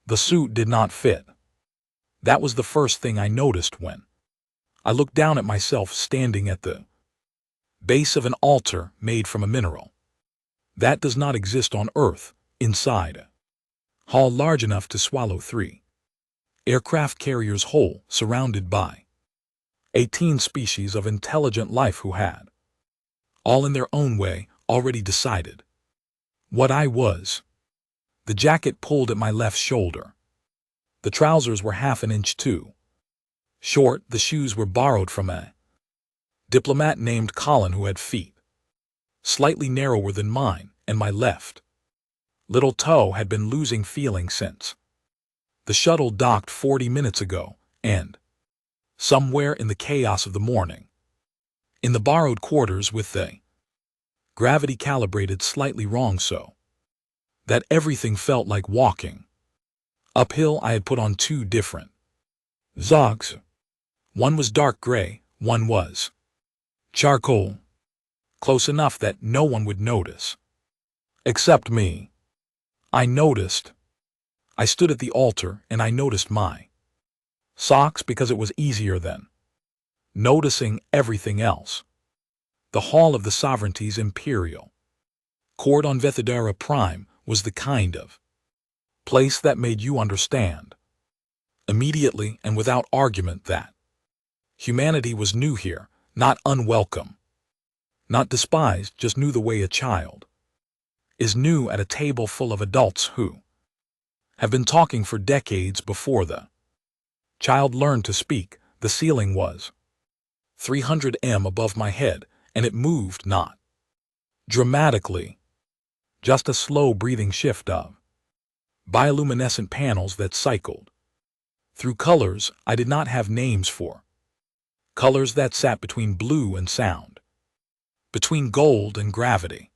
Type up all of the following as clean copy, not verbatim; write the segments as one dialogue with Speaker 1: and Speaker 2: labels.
Speaker 1: The suit did not fit. That was the first thing I noticed when I looked down at myself standing at the base of an altar made from a mineral that does not exist on Earth, inside a hall large enough to swallow 3 aircraft carriers whole, surrounded by 18 species of intelligent life who had, all in their own way, already decided what I was. The jacket pulled at my left shoulder. The trousers were half an inch too short. The shoes were borrowed from a diplomat named Colin who had feet slightly narrower than mine, and my left little toe had been losing feeling since the shuttle docked 40 minutes ago, and somewhere in the chaos of the morning, in the borrowed quarters with the gravity calibrated slightly wrong so that everything felt like walking uphill, I had put on 2 different zogs. One was dark gray, one was charcoal, close enough that no one would notice. Except me. I noticed. I stood at the altar and I noticed my socks because it was easier than noticing everything else. The Hall of the Sovereignty's Imperial Court on Vethadara Prime was the kind of place that made you understand immediately and without argument that humanity was new here, not unwelcome, not despised, just new the way a child is new at a table full of adults who have been talking for decades before the child learned to speak. The ceiling was 300 m above my head, and it moved not dramatically, just a slow breathing shift of bioluminescent panels that cycled through colors I did not have names for, colors that sat between blue and sound, between gold and gravity.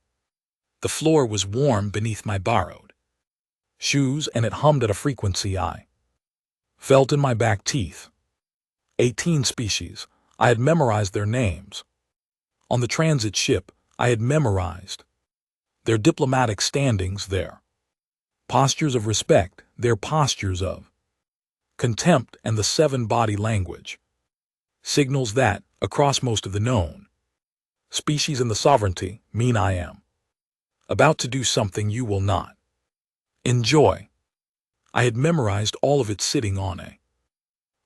Speaker 1: The floor was warm beneath my borrowed shoes, and it hummed at a frequency I felt in my back teeth. 18 species. I had memorized their names. On the transit ship, I had memorized their diplomatic standings, their postures of respect, their postures of contempt, and the 7 body language signals that, across most of the known species in the sovereignty, mean I am about to do something you will not enjoy. I had memorized all of it sitting on a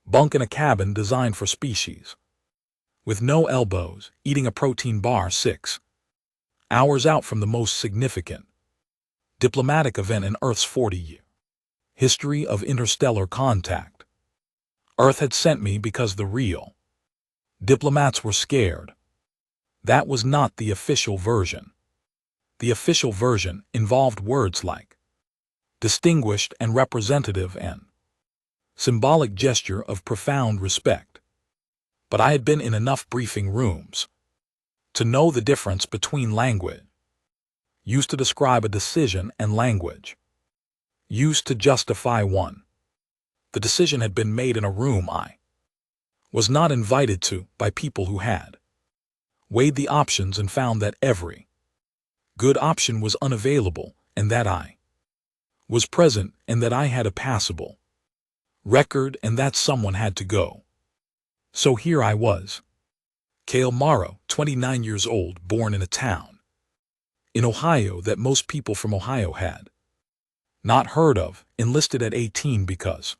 Speaker 1: bunk in a cabin designed for species with no elbows, eating a protein bar 6 hours out from the most significant diplomatic event in Earth's 40-year history of interstellar contact. Earth had sent me because the real diplomats were scared. That was not the official version. The official version involved words like distinguished and representative and symbolic gesture of profound respect. But I had been in enough briefing rooms to know the difference between language used to describe a decision and language used to justify one. The decision had been made in a room I was not invited to by people who had weighed the options and found that every good option was unavailable, and that I was present, and that I had a passable record, and that someone had to go. So here I was, Cale Morrow, 29 years old, born in a town in Ohio that most people from Ohio had not heard of, enlisted at 18 because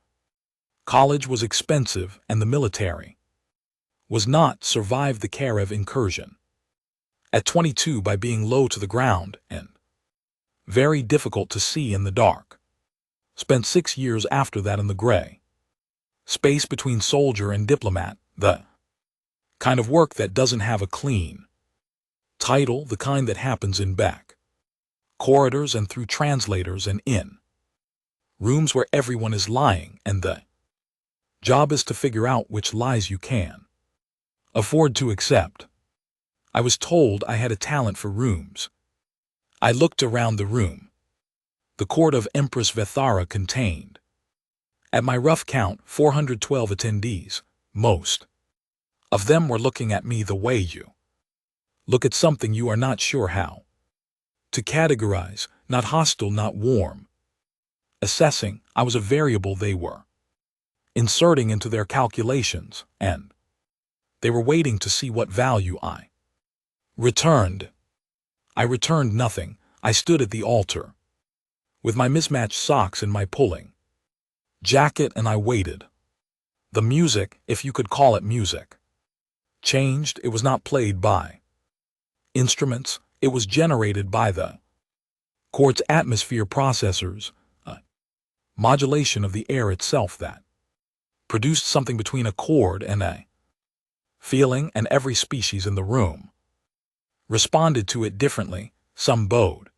Speaker 1: college was expensive and the military was not, survived the Kiev incursion at 22 by being low to the ground and very difficult to see in the dark. Spent 6 years after that in the gray space between soldier and diplomat, the kind of work that doesn't have a clean title, the kind that happens in back corridors and through translators and in rooms where everyone is lying, and the job is to figure out which lies you can afford to accept. I was told I had a talent for rooms. I looked around the room. The court of Empress Vethara contained, at my rough count, 412 attendees. Most of them were looking at me the way you look at something you are not sure how to categorize, not hostile, not warm, Assessing, I was a variable they were inserting into their calculations, and they were waiting to see what value I returned. I returned nothing. I stood at the altar, with my mismatched socks and my pulling jacket, and I waited. The music, if you could call it music, changed. It was not played by instruments. It was generated by the quartz atmosphere processors, a modulation of the air itself that produced something between a chord and a feeling, and every species in the room responded to it differently. Some bowed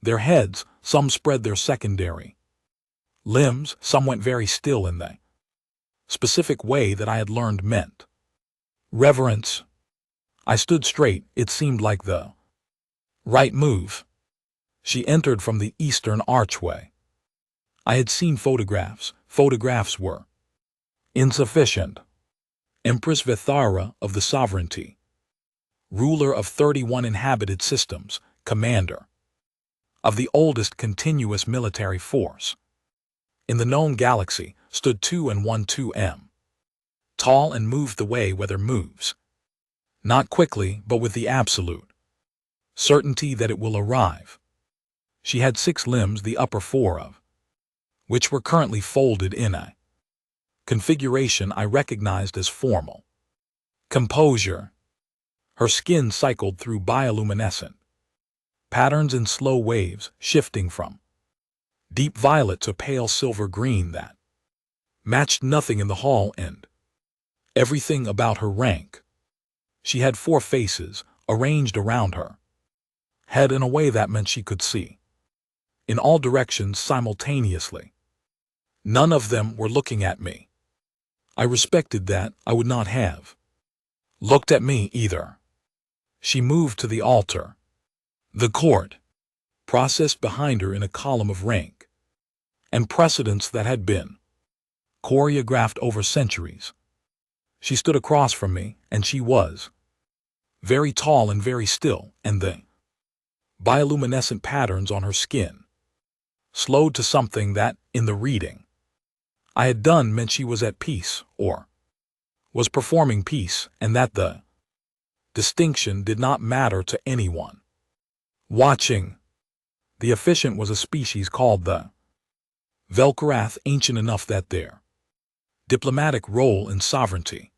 Speaker 1: their heads, some spread their secondary limbs, some went very still in the specific way that I had learned meant reverence. I stood straight. It seemed like the right move. She entered from the eastern archway. I had seen photographs. Photographs were insufficient. Empress Vithara of the sovereignty, ruler of 31 inhabited systems, commander of the oldest continuous military force in the known galaxy, stood 2 and 1 m tall and moved the way weather moves. Not quickly, but with the absolute certainty that it will arrive. She had 6 limbs, the upper 4 of which were currently folded in a configuration I recognized as formal composure. Her skin cycled through bioluminescent patterns in slow waves, shifting from deep violet to pale silver green that matched nothing in the hall and everything about her rank. She had 4 faces arranged around her head in a way that meant she could see in all directions simultaneously. None of them were looking at me. I respected that. I would not have looked at me either. She moved to the altar. The court processed behind her in a column of rank and precedence that had been choreographed over centuries. She stood across from me, and she was very tall and very still, and the bioluminescent patterns on her skin slowed to something that, in the reading I had done, meant she was at peace, or was performing peace, and that the distinction did not matter to anyone watching. The efficient was a species called the Velkarath, ancient enough that their diplomatic role in sovereignty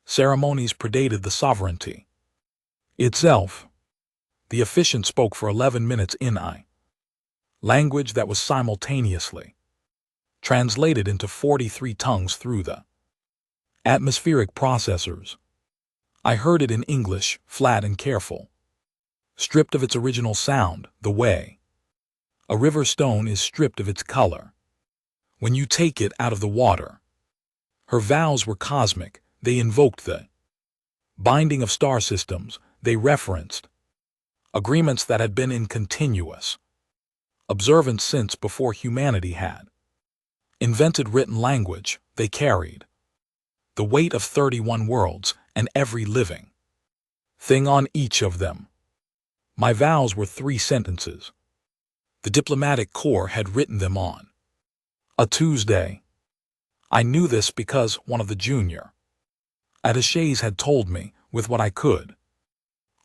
Speaker 1: ceremonies predated the sovereignty itself. The efficient spoke for 11 minutes in a language that was simultaneously translated into 43 tongues through the atmospheric processors. I heard it in English, flat and careful, stripped of its original sound, the way a river stone is stripped of its color when you take it out of the water. Her vows were cosmic. They invoked the binding of star systems. They referenced agreements that had been in continuous observance since before humanity had invented written language. They carried the weight of 31 worlds and every living thing on each of them. My vows were 3 sentences. The diplomatic corps had written them on a Tuesday. I knew this because one of the junior attachés had told me, with what I could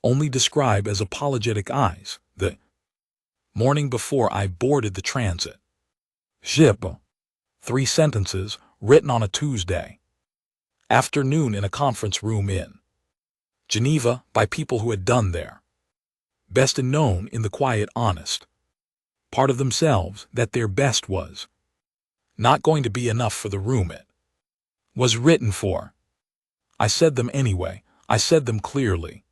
Speaker 1: only describe as apologetic eyes, the morning before I boarded the transit ship. 3 sentences written on a Tuesday afternoon in a conference room in Geneva by people who had done their best and known in the quiet, honest part of themselves that their best was not going to be enough for the room it was written for. I said them anyway. I said them clearly,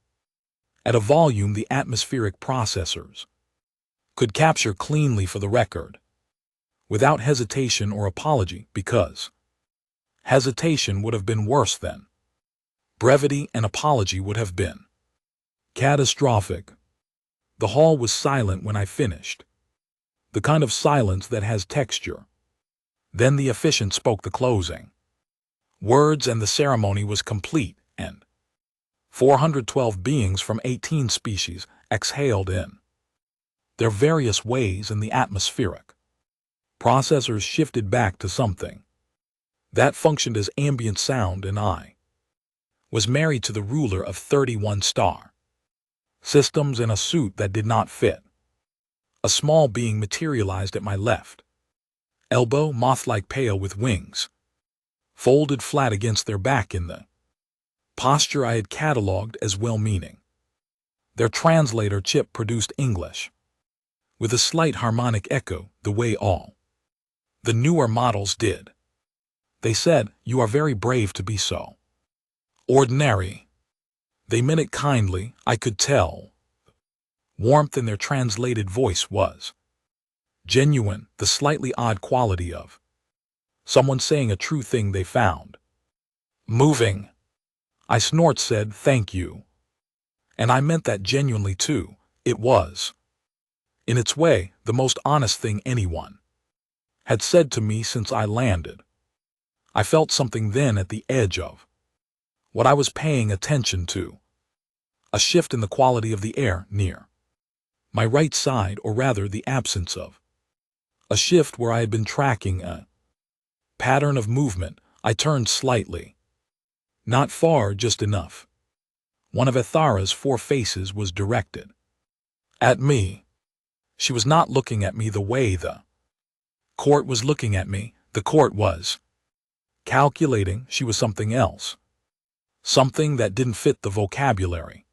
Speaker 1: at a volume the atmospheric processors could capture cleanly for the record, without hesitation or apology, because hesitation would have been worse than brevity, and apology would have been catastrophic. The hall was silent when I finished, the kind of silence that has texture. Then the efficient spoke the closing words, and the ceremony was complete, and 412 beings from 18 species exhaled in their various ways in the atmospheric Processors shifted back to something that functioned as ambient sound, and I was married to the ruler of 31-star systems in a suit that did not fit. A small being materialized at my left elbow, moth-like, pale with wings folded flat against their back in the posture I had catalogued as well-meaning. Their translator chip produced English with a slight harmonic echo, the way all the newer models did. They said, "You are very brave to be so ordinary." They meant it kindly, I could tell. Warmth in their translated voice was genuine, the slightly odd quality of someone saying a true thing they found moving. I said, "Thank you." And I meant that genuinely too. It was, in its way, the most honest thing anyone had said to me since I landed. I felt something then at the edge of what I was paying attention to. A shift in the quality of the air near my right side, or rather the absence of a shift where I had been tracking a pattern of movement. I turned slightly. Not far, just enough. One of Ethara's 4 faces was directed at me. She was not looking at me the way the court was looking at me. The court was calculating. She was something else. Something that didn't fit the vocabulary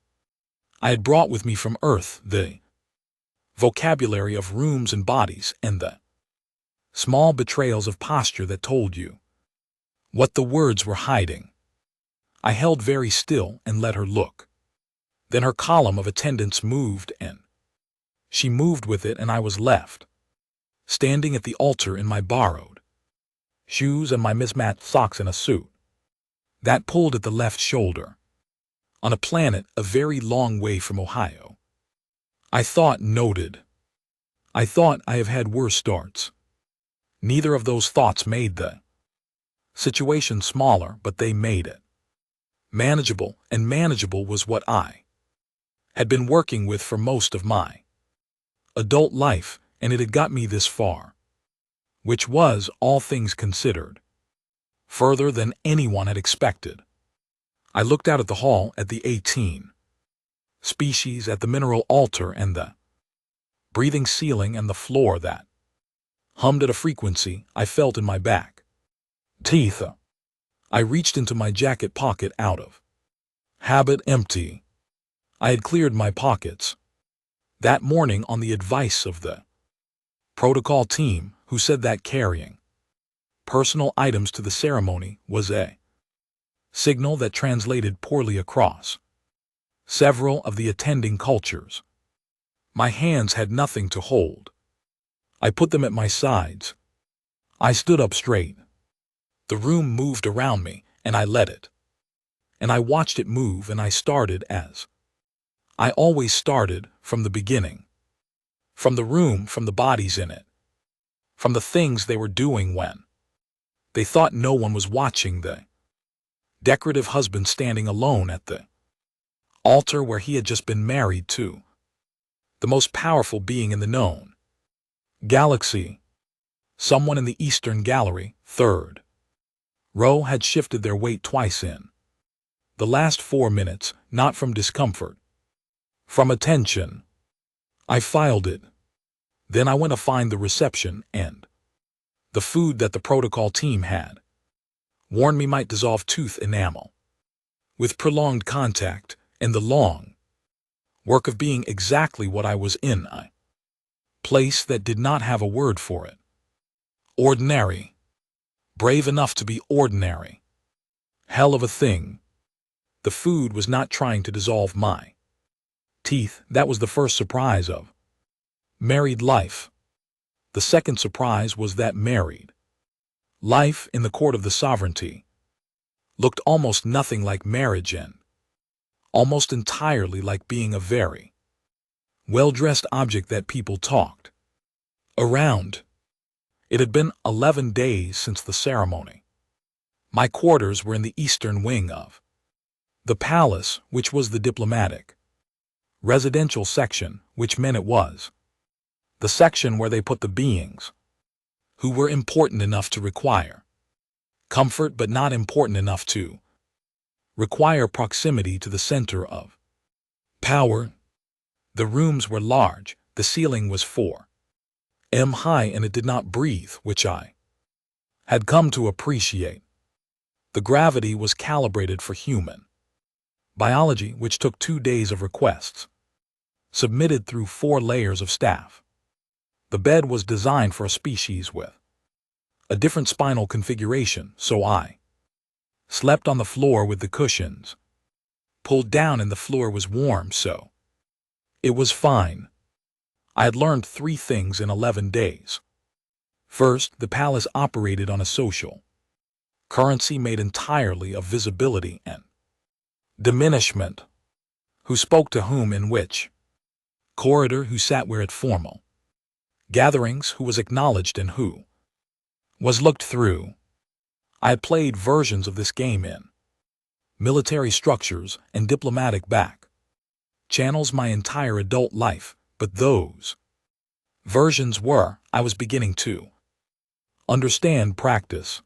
Speaker 1: I had brought with me from Earth, the vocabulary of rooms and bodies, and the small betrayals of posture that told you what the words were hiding. I held very still and let her look. Then her column of attendants moved, and she moved with it, and I was left standing at the altar in my borrowed shoes and my mismatched socks, in a suit that pulled at the left shoulder, on a planet a very long way from Ohio. I thought, noted. I thought I have had worse starts. Neither of those thoughts made the situation smaller, but they made it manageable, and manageable was what I had been working with for most of my adult life, and it had got me this far, which was, all things considered, further than anyone had expected. I looked out at the hall, at the 18 species, at the mineral altar, and the breathing ceiling, and the floor that hummed at a frequency I felt in my back teeth. I reached into my jacket pocket, out of habit, empty. I had cleared my pockets that morning on the advice of the protocol team, who said that carrying personal items to the ceremony was a signal that translated poorly across several of the attending cultures. My hands had nothing to hold. I put them at my sides. I stood up straight. The room moved around me, and I let it. And I watched it move, and I started as I always started, from the beginning. From the room, from the bodies in it. From the things they were doing when they thought no one was watching. The decorative husband standing alone at the altar where he had just been married to the most powerful being in the known galaxy. Someone in the Eastern Gallery, 3rd row, had shifted their weight twice in the last 4 minutes, not from discomfort, from attention. I filed it. Then I went to find the reception, and the food that the protocol team had warned me might dissolve tooth enamel with prolonged contact, and the long work of being exactly what I was in a place that did not have a word for it. Ordinary. Brave enough to be ordinary. Hell of a thing. The food was not trying to dissolve my teeth. That was the first surprise of married life. The second surprise was that married life in the court of the sovereignty looked almost nothing like marriage, and almost entirely like being a very well-dressed object that people talked around. It had been 11 days since the ceremony. My quarters were in the eastern wing of the palace, which was the diplomatic residential section, which meant it was the section where they put the beings who were important enough to require comfort but not important enough to require proximity to the center of power. The rooms were large, the ceiling was 4 m high, and it did not breathe, which I had come to appreciate. The gravity was calibrated for human biology, which took 2 days of requests, submitted through 4 layers of staff. The bed was designed for a species with a different spinal configuration, so I slept on the floor with the cushions pulled down, and the floor was warm, so it was fine. I had learned 3 things in 11 days. First, the palace operated on a social currency made entirely of visibility and diminishment. Who spoke to whom in which corridor, who sat where at formal gatherings, who was acknowledged and who was looked through. I had played versions of this game in military structures and diplomatic back channels my entire adult life, but those versions were, I was beginning to understand, practice.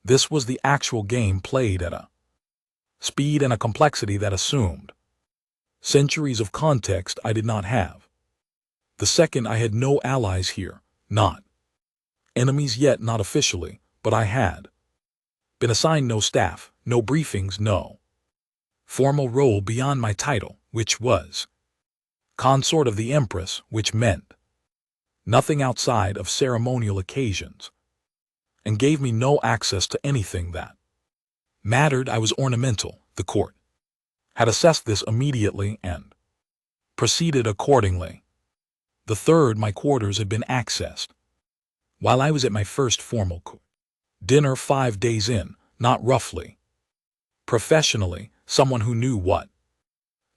Speaker 1: This was the actual game played at a speed and a complexity that assumed centuries of context I did not have. The second, I had no allies here, not enemies yet, not officially, but I had been assigned no staff, no briefings, no formal role beyond my title, which was consort of the Empress, which meant nothing outside of ceremonial occasions, and gave me no access to anything that mattered. I was ornamental. The court had assessed this immediately and proceeded accordingly. The third, my quarters had been accessed while I was at my first formal dinner 5 days in, not roughly. Professionally, someone who knew what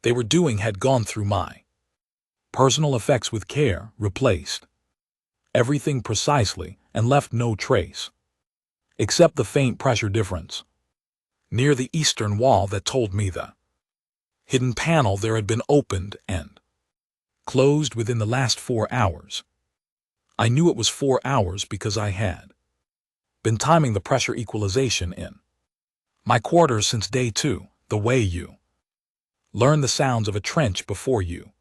Speaker 1: they were doing had gone through my personal effects with care, replaced everything precisely, and left no trace, except the faint pressure difference near the eastern wall that told me the hidden panel there had been opened and closed within the last 4 hours. I knew it was 4 hours because I had been timing the pressure equalization in my quarters since day 2, the way you learn the sounds of a trench before you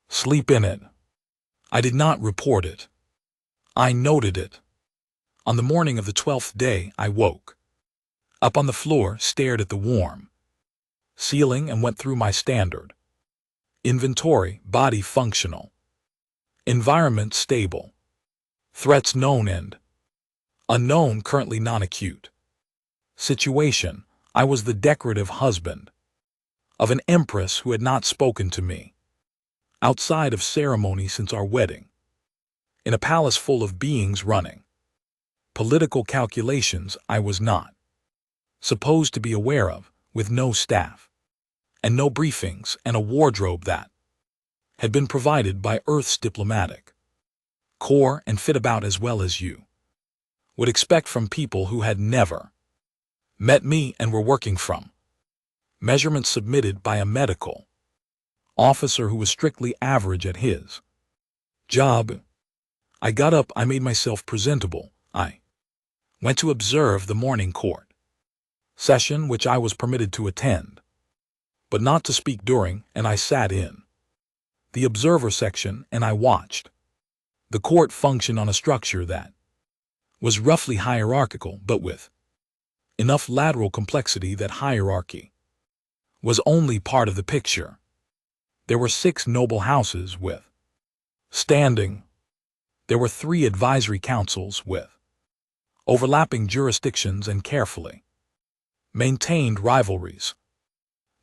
Speaker 1: sleep in it. I did not report it. I noted it. On the morning of the 12th day, I woke up on the floor, stared at the warm ceiling, and went through my standard inventory: body functional, environment stable, threats known and unknown, currently non-acute. Situation: I was the decorative husband of an empress who had not spoken to me outside of ceremony since our wedding, in a palace full of beings running political calculations I was not supposed to be aware of, with no staff and no briefings, and a wardrobe that had been provided by Earth's diplomatic corps and fit about as well as you would expect from people who had never met me and were working from measurements submitted by a medical officer who was strictly average at his job. I got up, I made myself presentable, I went to observe the morning court session, which I was permitted to attend, but not to speak during, and I sat in the observer section and I watched the court function on a structure that was roughly hierarchical, but with enough lateral complexity that hierarchy was only part of the picture. There were 6 noble houses with standing. There were 3 advisory councils with overlapping jurisdictions and carefully maintained rivalries.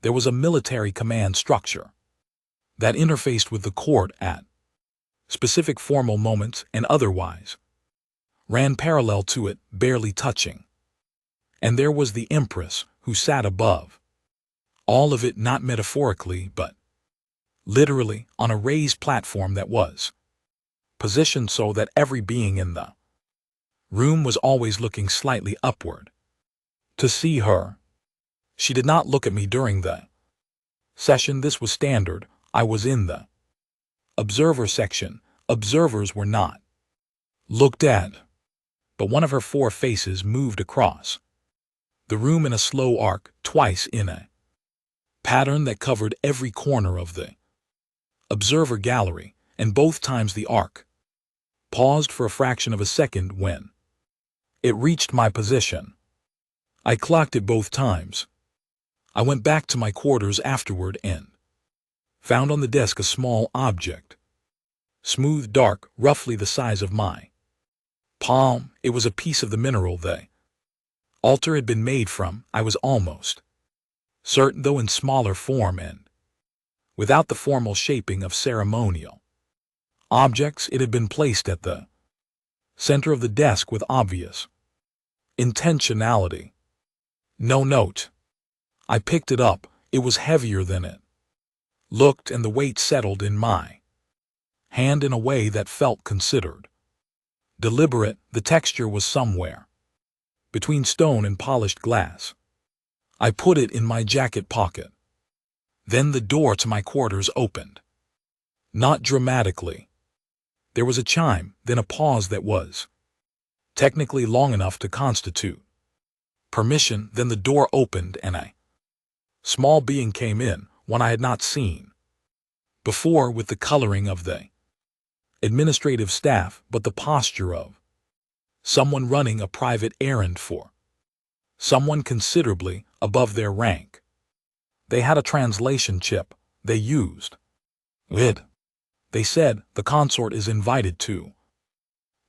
Speaker 1: There was a military command structure that interfaced with the court at specific formal moments and otherwise ran parallel to it, barely touching. And there was the Empress, who sat above all of it, not metaphorically but literally, on a raised platform that was positioned so that every being in the room was always looking slightly upward to see her. She did not look at me during the session. This was standard. I was in the observer section. Observers were not looked at. but one of her 4 faces moved across the room in a slow arc, twice in a pattern that covered every corner of the observer gallery, and both times the arc paused for a fraction of a second when it reached my position. I clocked it both times. I went back to my quarters afterward and found on the desk a small object, smooth, dark, roughly the size of my palm. It was a piece of the mineral the altar had been made from. I was almost certain, though in smaller form and without the formal shaping of ceremonial objects, it had been placed at the center of the desk with obvious intentionality. No note. I picked it up. It was heavier than it looked, and the weight settled in my hand in a way that felt considered, deliberate. The texture was somewhere between stone and polished glass. I put it in my jacket pocket. Then the door to my quarters opened. Not dramatically. There was a chime, then a pause that was technically long enough to constitute permission. Then the door opened and a small being came in, one I had not seen before, with the coloring of the administrative staff, but the posture of someone running a private errand for someone considerably above their rank. They had a translation chip they used. They said, "The consort is invited to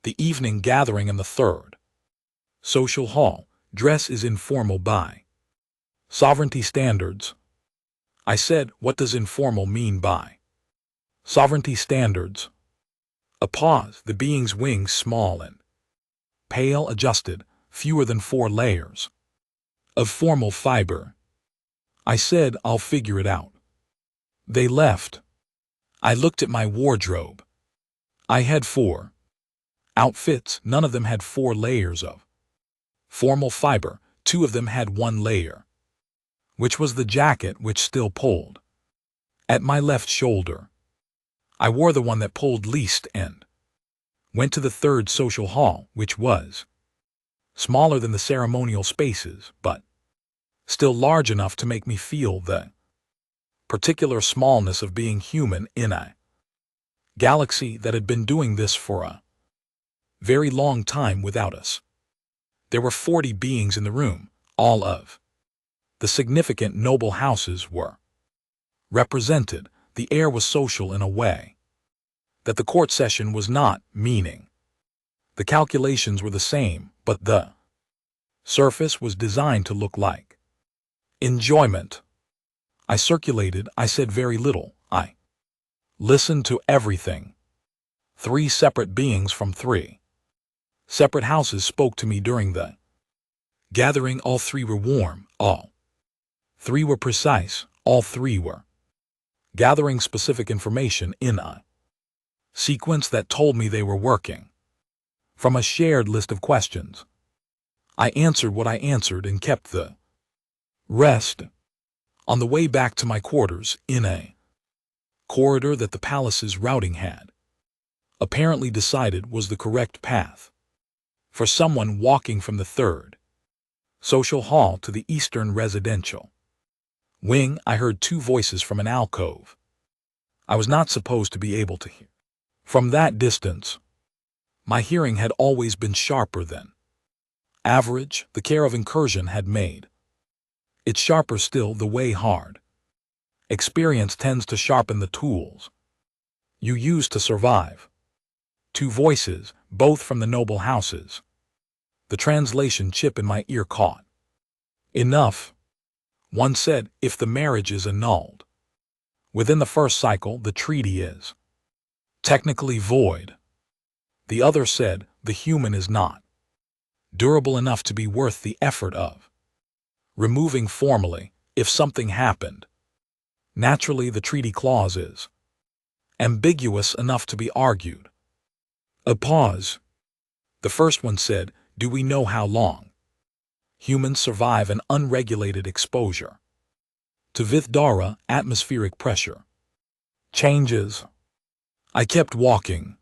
Speaker 1: the evening gathering in the 3rd social hall. Dress is informal by sovereignty standards." I said, "What does informal mean by sovereignty standards?" A pause. The being's wings, small and pale, adjusted, fewer than 4 layers of formal fiber. I said, "I'll figure it out." They left. I looked at my wardrobe. I had 4 outfits. None of them had 4 layers of formal fiber. 2 of them had 1 layer, which was the jacket, which still pulled at my left shoulder. I wore the one that pulled least and went to the 3rd social hall, which was smaller than the ceremonial spaces, but still large enough to make me feel the particular smallness of being human in a galaxy that had been doing this for a very long time without us. There were 40 beings in the room. All of the significant noble houses were represented. The air was social in a way that the court session was not, meaning the calculations were the same, but the surface was designed to look like enjoyment. I circulated. I said very little. I listened to everything. 3 separate beings from 3 separate houses spoke to me during the gathering. All 3 were warm. All 3 were precise. All 3 were gathering specific information in a sequence that told me they were working from a shared list of questions. I answered what I answered and kept the rest. On the way back to my quarters, in a corridor that the palace's routing had apparently decided was the correct path for someone walking from the 3rd social hall to the eastern residential wing, I heard 2 voices from an alcove I was not supposed to be able to hear. From that distance, my hearing had always been sharper than average. The care of incursion had made it sharper still. The way hard experience tends to sharpen the tools you use to survive. 2 voices, both from the noble houses. The translation chip in my ear caught. Enough. One said, "If the marriage is annulled within the 1st cycle, the treaty is technically void." The other said, "The human is not durable enough to be worth the effort of removing formally. If something happened naturally, the treaty clause is ambiguous enough to be argued." A pause. The first one said, "Do we know how long humans survive an unregulated exposure to Vithdara atmospheric pressure changes?" I kept walking.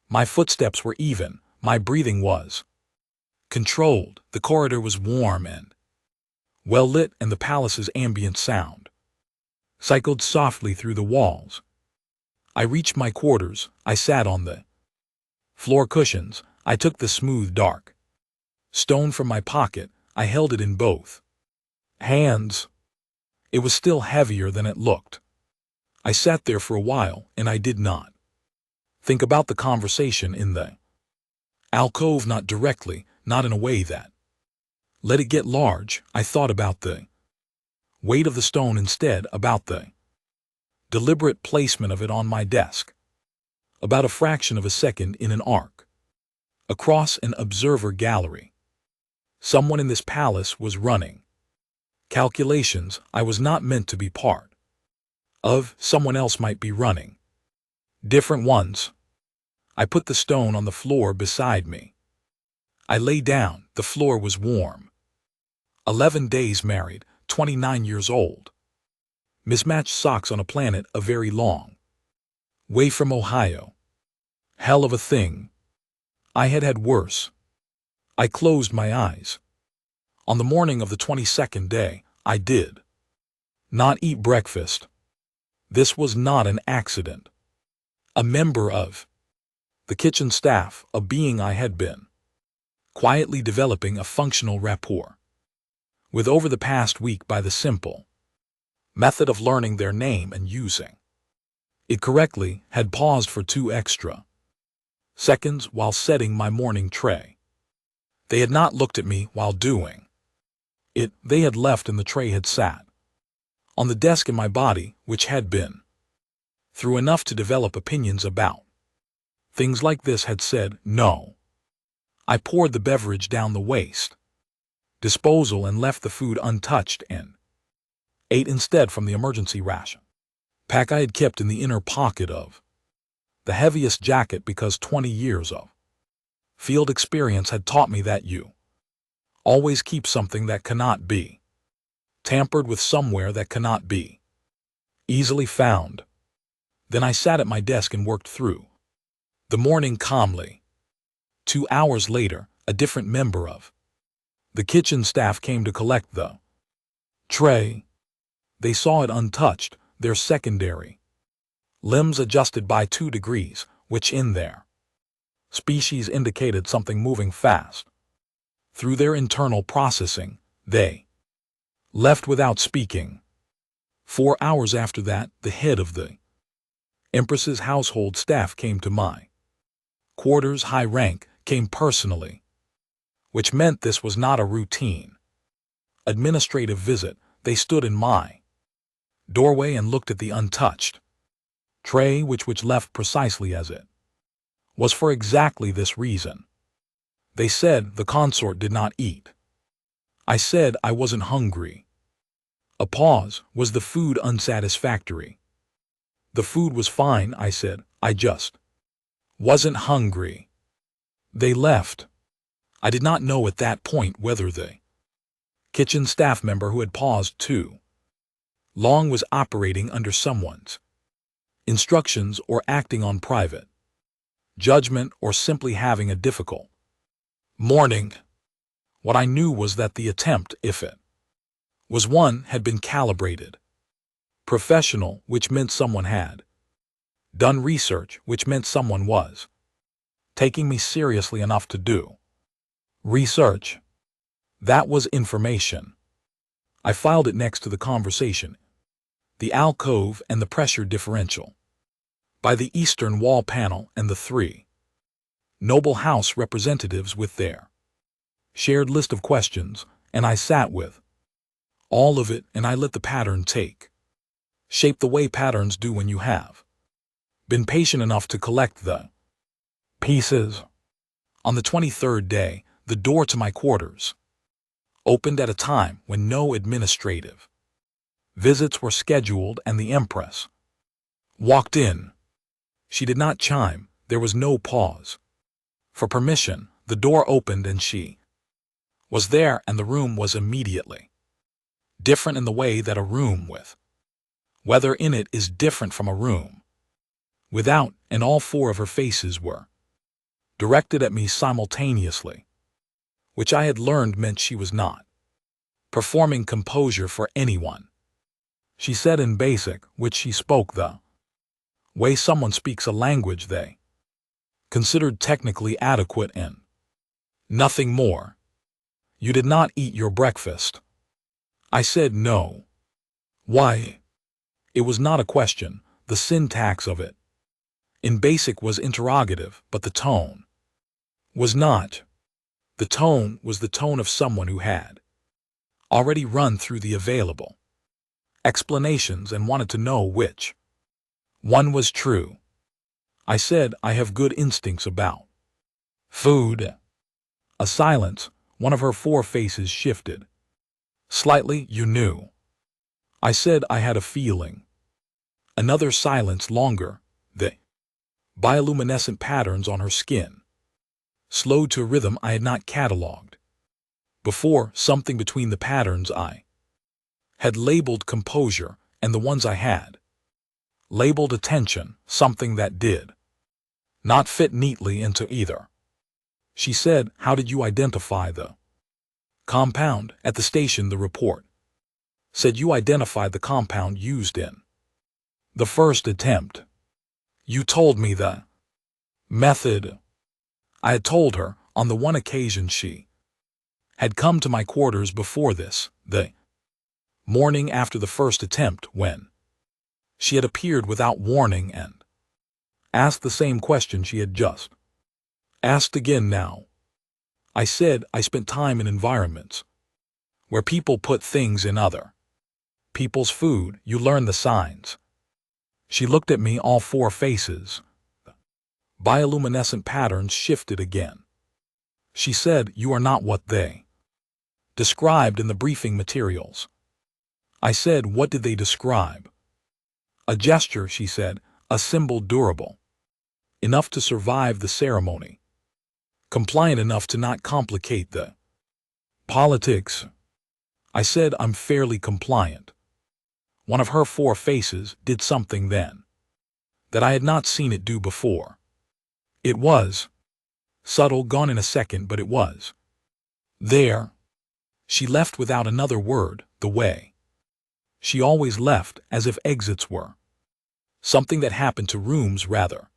Speaker 1: My footsteps were even. My breathing was Controlled, the corridor was warm and well lit, and the palace's ambient sound cycled softly through the walls. I reached my quarters. I sat on the floor cushions. I took the smooth, dark stone from my pocket. I held it in both hands. It was still heavier than it looked. I sat there for a while, and I did not think about the conversation in the alcove, not directly, not in a way that let it get large. I thought about the weight of the stone instead, about the deliberate placement of it on my desk, about a fraction of a second in an arc across an observer gallery. Someone in this palace was running calculations I was not meant to be part of. Someone else might be running different ones. I put the stone on the floor beside me. I lay down. The floor was warm. 11 days married, 29 years old. Mismatched socks on a planet a very long way from Ohio. Hell of a thing. I had had worse. I closed my eyes. On the morning of the 22nd day, I did not eat breakfast. This was not an accident. A member of the kitchen staff, a being I had been quietly developing a functional rapport with over the past week by the simple method of learning their name and using it correctly, had paused for 2 extra seconds while setting my morning tray. They had not looked at me while doing it. They had left, and the tray had sat on the desk in my body, which had been through enough to develop opinions about things like this, had said no. I poured the beverage down the waste disposal and left the food untouched, and ate instead from the emergency ration pack I had kept in the inner pocket of the heaviest jacket, because 20 years of field experience had taught me that you always keep something that cannot be tampered with somewhere that cannot be easily found. Then I sat at my desk and worked through the morning calmly. 2 hours later, a different member of the kitchen staff came to collect the tray. They saw it untouched, their secondary limbs adjusted by 2 degrees, which in their species indicated something moving fast. Through their internal processing, they left without speaking. 4 hours after that, the head of the Empress's household staff came to my quarters. High rank, came personally, which meant this was not a routine administrative visit. They stood in my doorway and looked at the untouched tray, which left precisely as it was for exactly this reason. They said the consort did not eat. I said I wasn't hungry. A pause. Was the food unsatisfactory? The food was fine, I said. I just wasn't hungry. They left. I did not know at that point whether the kitchen staff member who had paused too long was operating under someone's instructions or acting on private judgment, or simply having a difficult morning. What I knew was that the attempt, if it was one, had been calibrated. Professional, which meant someone had done research, which meant someone was taking me seriously enough to do research. That was information. I filed it next to the conversation, the alcove and the pressure differential, by the eastern wall panel, and the 3 noble house representatives with their shared list of questions, and I sat with all of it, and I let the pattern take shape the way patterns do when you have been patient enough to collect the pieces. On the 23rd day, the door to my quarters opened at a time when no administrative visits were scheduled, and the Empress walked in. She did not chime. There was no pause for permission. The door opened and she was there, and the room was immediately different in the way that a room with weather in it is different from a room without, and all 4 of her faces were directed at me simultaneously, which I had learned meant she was not performing composure for anyone. She said in Basic, which she spoke the way someone speaks a language they considered technically adequate and nothing more. "You did not eat your breakfast." I said no. Why? It was not a question, the syntax of it. In Basic was interrogative, but the tone was not. The tone was the tone of someone who had already run through the available explanations and wanted to know which one was true. I said I have good instincts about food. A silence, one of her four faces shifted slightly. "You knew?" I said I had a feeling. Another silence, longer. The bioluminescent patterns on her skin slowed to a rhythm I had not catalogued before, something between the patterns I had labeled composure and the ones I had labeled attention, something that did not fit neatly into either. She said, "How did you identify the compound?" "At the station, the report said you identified the compound used in the first attempt. You told me the method." I had told her on the one occasion she had come to my quarters before this, the morning after the first attempt, when she had appeared without warning and asked the same question she had just asked again now. I said I spent time in environments where people put things in other people's food. You learn the signs. She looked at me, all four faces. Bioluminescent patterns shifted again. She said, "You are not what they described in the briefing materials." I said, "What did they describe?" "A gesture," she said, "a symbol durable enough to survive the ceremony, compliant enough to not complicate the politics." I said, "I'm fairly compliant." One of her four faces did something then that I had not seen it do before. It was subtle, gone in a second, but it was there. She left without another word, the way she always left, as if exits were something that happened to rooms rather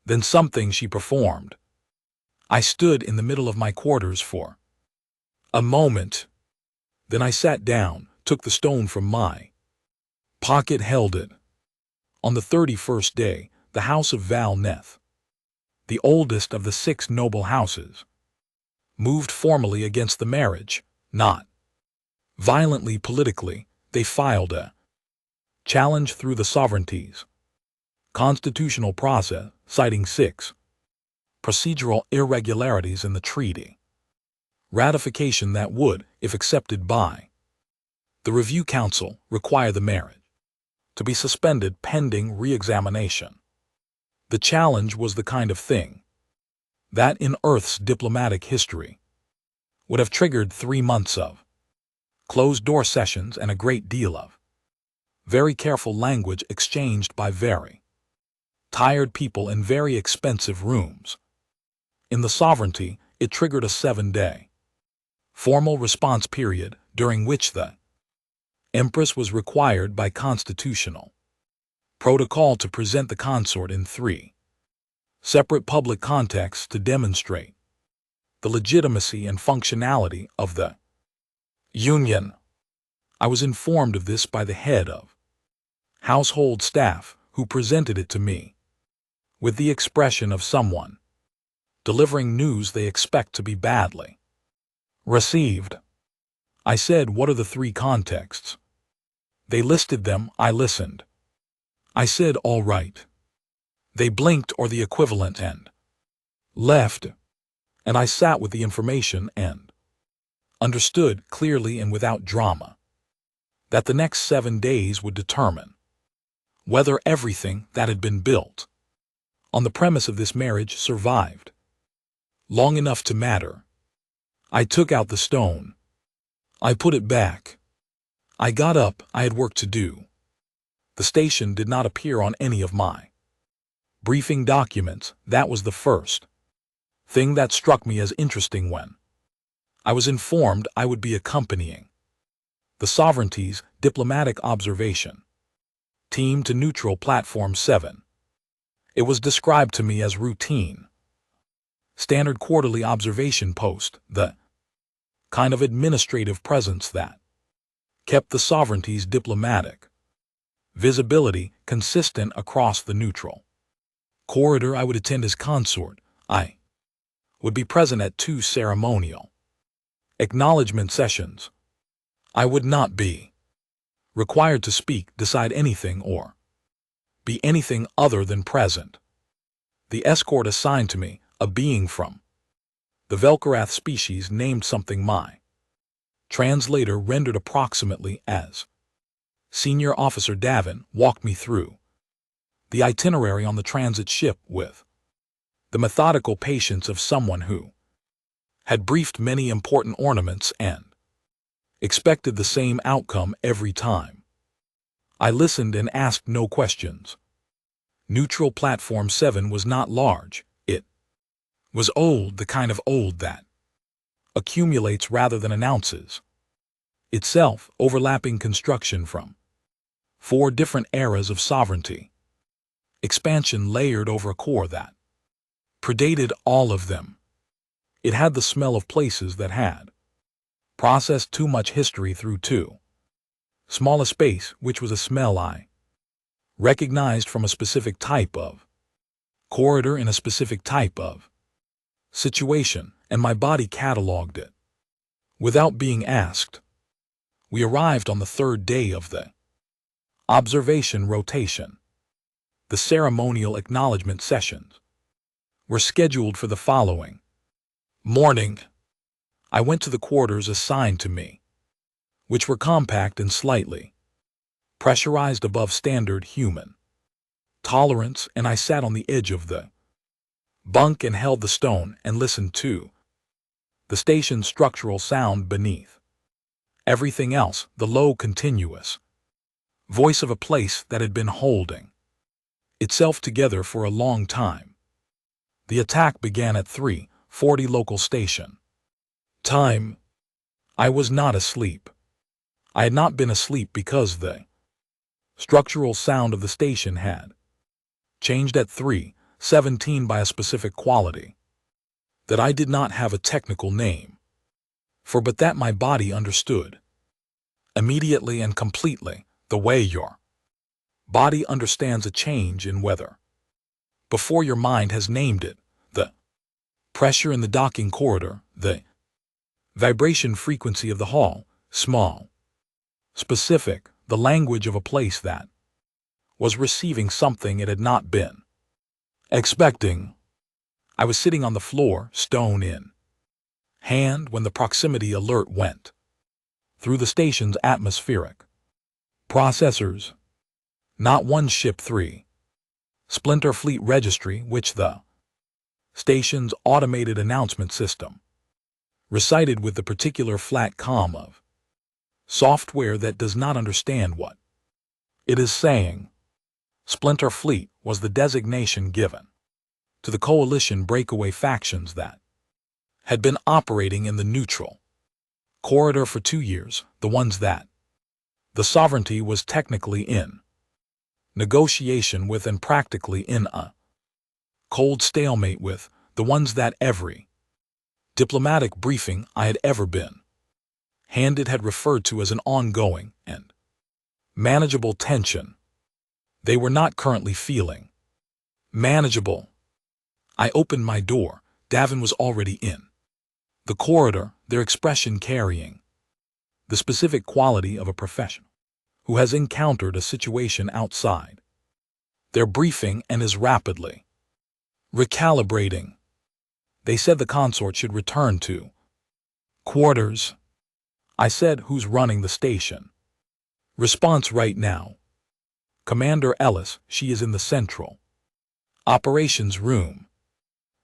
Speaker 1: than something she performed. I stood in the middle of my quarters for a moment. Then I sat down, took the stone from my pocket, held it. On the 31st day, the house of Val Neth, the oldest of the 6 noble houses, moved formally against the marriage, not violently politically. They filed a challenge through the sovereignty's constitutional process, citing 6 procedural irregularities in the treaty ratification that would, if accepted by the Review Council, require the marriage to be suspended pending re-examination. The challenge was the kind of thing that, in Earth's diplomatic history, would have triggered 3 months of closed-door sessions and a great deal of very careful language exchanged by very tired people in very expensive rooms. In the sovereignty, it triggered a 7-day formal response period, during which the Empress was required by constitutional protocol to present the consort in 3 separate public contexts to demonstrate the legitimacy and functionality of the union. I was informed of this by the head of household staff, who presented it to me with the expression of someone delivering news they expect to be badly received. I said, "What are the 3 contexts?" They listed them. I listened. I said, "All right." They blinked, or the equivalent, and left. And I sat with the information and understood clearly and without drama that the next 7 days would determine whether everything that had been built on the premise of this marriage survived long enough to matter. I took out the stone. I put it back. I got up. I had work to do. The station did not appear on any of my briefing documents. That was the first thing that struck me as interesting when I was informed I would be accompanying the Sovereignty's diplomatic observation team to neutral Platform 7. It was described to me as routine, standard quarterly observation post, the kind of administrative presence that kept the Sovereignty's diplomatic visibility consistent across the neutral corridor. I would attend as consort. I would be present at 2 ceremonial acknowledgement sessions. I would not be required to speak, decide anything, or be anything other than present. The escort assigned to me, a being from the Velkarath species named something my translator rendered approximately as Senior Officer Davin, walked me through the itinerary on the transit ship with the methodical patience of someone who had briefed many important ornaments and expected the same outcome every time. I listened and asked no questions. Neutral Platform 7 was not large. It was old, the kind of old that accumulates rather than announces itself, overlapping construction from 4 different eras of sovereignty. Expansion layered over a core that predated all of them. It had the smell of places that had processed too much history through too small a space, which was a smell I recognized from a specific type of corridor in a specific type of situation, and my body cataloged it without being asked. We arrived on the 3rd day of the observation rotation. The ceremonial acknowledgement sessions were scheduled for the following morning. I went to the quarters assigned to me, which were compact and slightly pressurized above standard human tolerance, and I sat on the edge of the bunk and held the stone and listened to the station's structural sound beneath everything else, the low, continuous voice of a place that had been holding itself together for a long time. The attack began at 3:40 local station time. I was not asleep. I had not been asleep because the structural sound of the station had changed at 3:17 by a specific quality that I did not have a technical name for, but that my body understood immediately and completely, the way your body understands a change in weather before your mind has named it. The pressure in the docking corridor, the vibration frequency of the hall, small, specific, the language of a place that was receiving something it had not been expecting. I was sitting on the floor, stone in hand, when the proximity alert went through the station's atmospheric processors. Not one ship, 3 Splinter Fleet registry, which the station's automated announcement system recited with the particular flat comm of software that does not understand what it is saying. Splinter Fleet was the designation given to the coalition breakaway factions that had been operating in the neutral corridor for 2 years, the ones that the Sovereignty was technically in negotiation with and practically in a cold stalemate with, the ones that every diplomatic briefing I had ever been handed had referred to as an ongoing and manageable tension. They were not currently feeling manageable. I opened my door. Davin was already in the corridor, their expression carrying the specific quality of a professional who has encountered a situation outside their briefing and is rapidly recalibrating. They said the consort should return to quarters. I said, who's running the station? Response, right now, Commander Ellis. She is in the central operations room.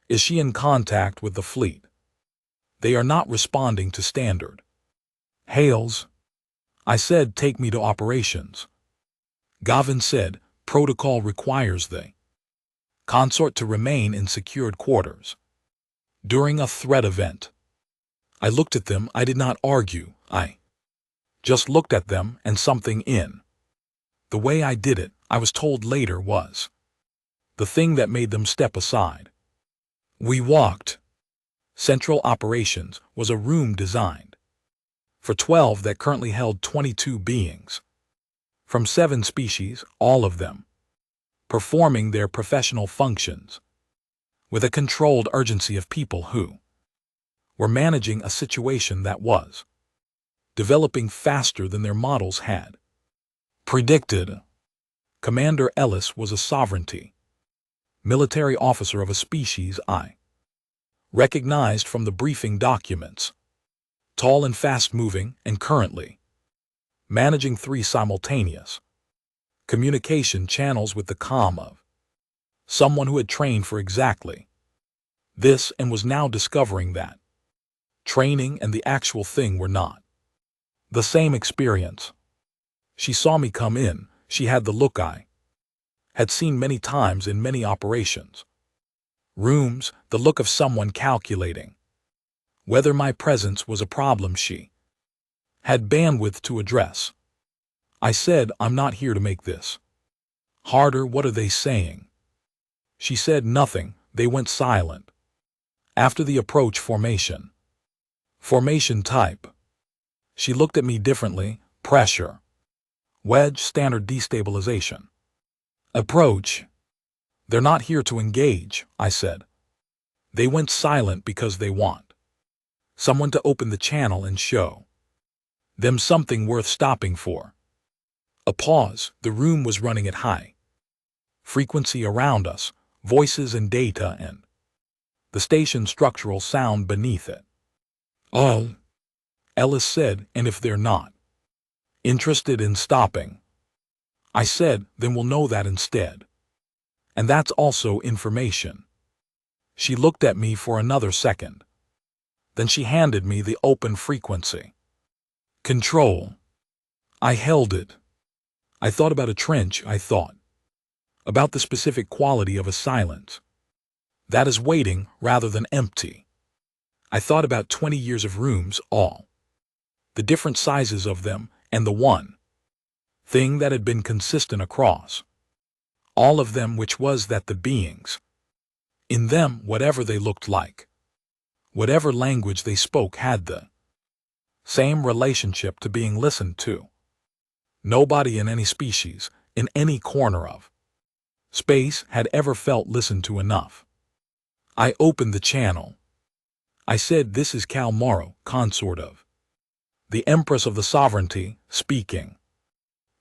Speaker 1: Is she in contact with the fleet? They are not responding to standard hails. I said, take me to operations. Gavin said, protocol requires the consort to remain in secured quarters during a threat event. I looked at them. I did not argue. I just looked at them, and something in the way I did it, I was told later, was the thing that made them step aside. We walked. Central Operations was a room designed for 12 that currently held 22 beings from 7 species, all of them performing their professional functions with a controlled urgency of people who were managing a situation that was developing faster than their models had predicted. Commander Ellis was a sovereignty military officer of a species I recognized from the briefing documents, tall and fast-moving, and currently managing 3 simultaneous communication channels with the calm of someone who had trained for exactly this and was now discovering that training and the actual thing were not the same experience. She saw me come in. She had the look I had seen many times in many operations rooms, the look of someone calculating whether my presence was a problem she had bandwidth to address. I said, "I'm not here to make this harder. What are they saying?" She said nothing. They went silent. After the approach formation type. She looked at me differently. Pressure. Wedge, standard destabilization. Approach. They're not here to engage, I said. They went silent because they want someone to open the channel and show them something worth stopping for. A pause. The room was running at high frequency around us, voices and data and the station's structural sound beneath it. "Oh," Ellis said, "and if they're not interested in stopping," I said, "then we'll know that instead. And that's also information." She looked at me for another second. Then she handed me the open frequency control. I held it. I thought about a trench. I thought about the specific quality of a silence that is waiting rather than empty. I thought about 20 years of rooms, all the different sizes of them, and the one thing that had been consistent across all of them, which was that the beings in them, whatever they looked like, whatever language they spoke, had the same relationship to being listened to. Nobody in any species, in any corner of space, had ever felt listened to enough. I opened the channel. I said, "This is Cal Morrow, consort of the Empress of the Sovereignty, speaking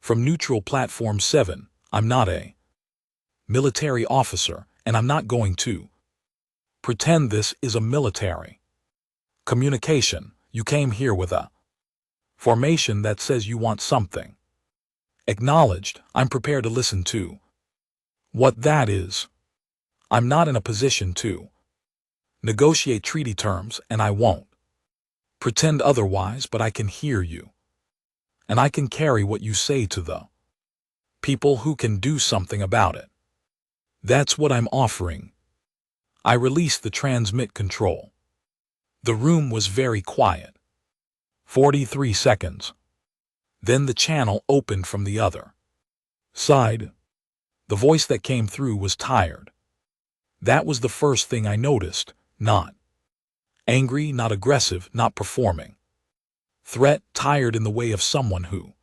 Speaker 1: from Neutral Platform 7. I'm not a military officer, and I'm not going to pretend this is a military communication. You came here with a formation that says you want something acknowledged. I'm prepared to listen to what that is. I'm not in a position to negotiate treaty terms, and I won't pretend otherwise, but I can hear you, and I can carry what you say to the people who can do something about it. That's what I'm offering." I released the transmit control. The room was very quiet. 43 seconds. Then the channel opened from the other side. The voice that came through was tired. That was the first thing I noticed. Not angry, not aggressive, not performing threat, tired in the way of someone who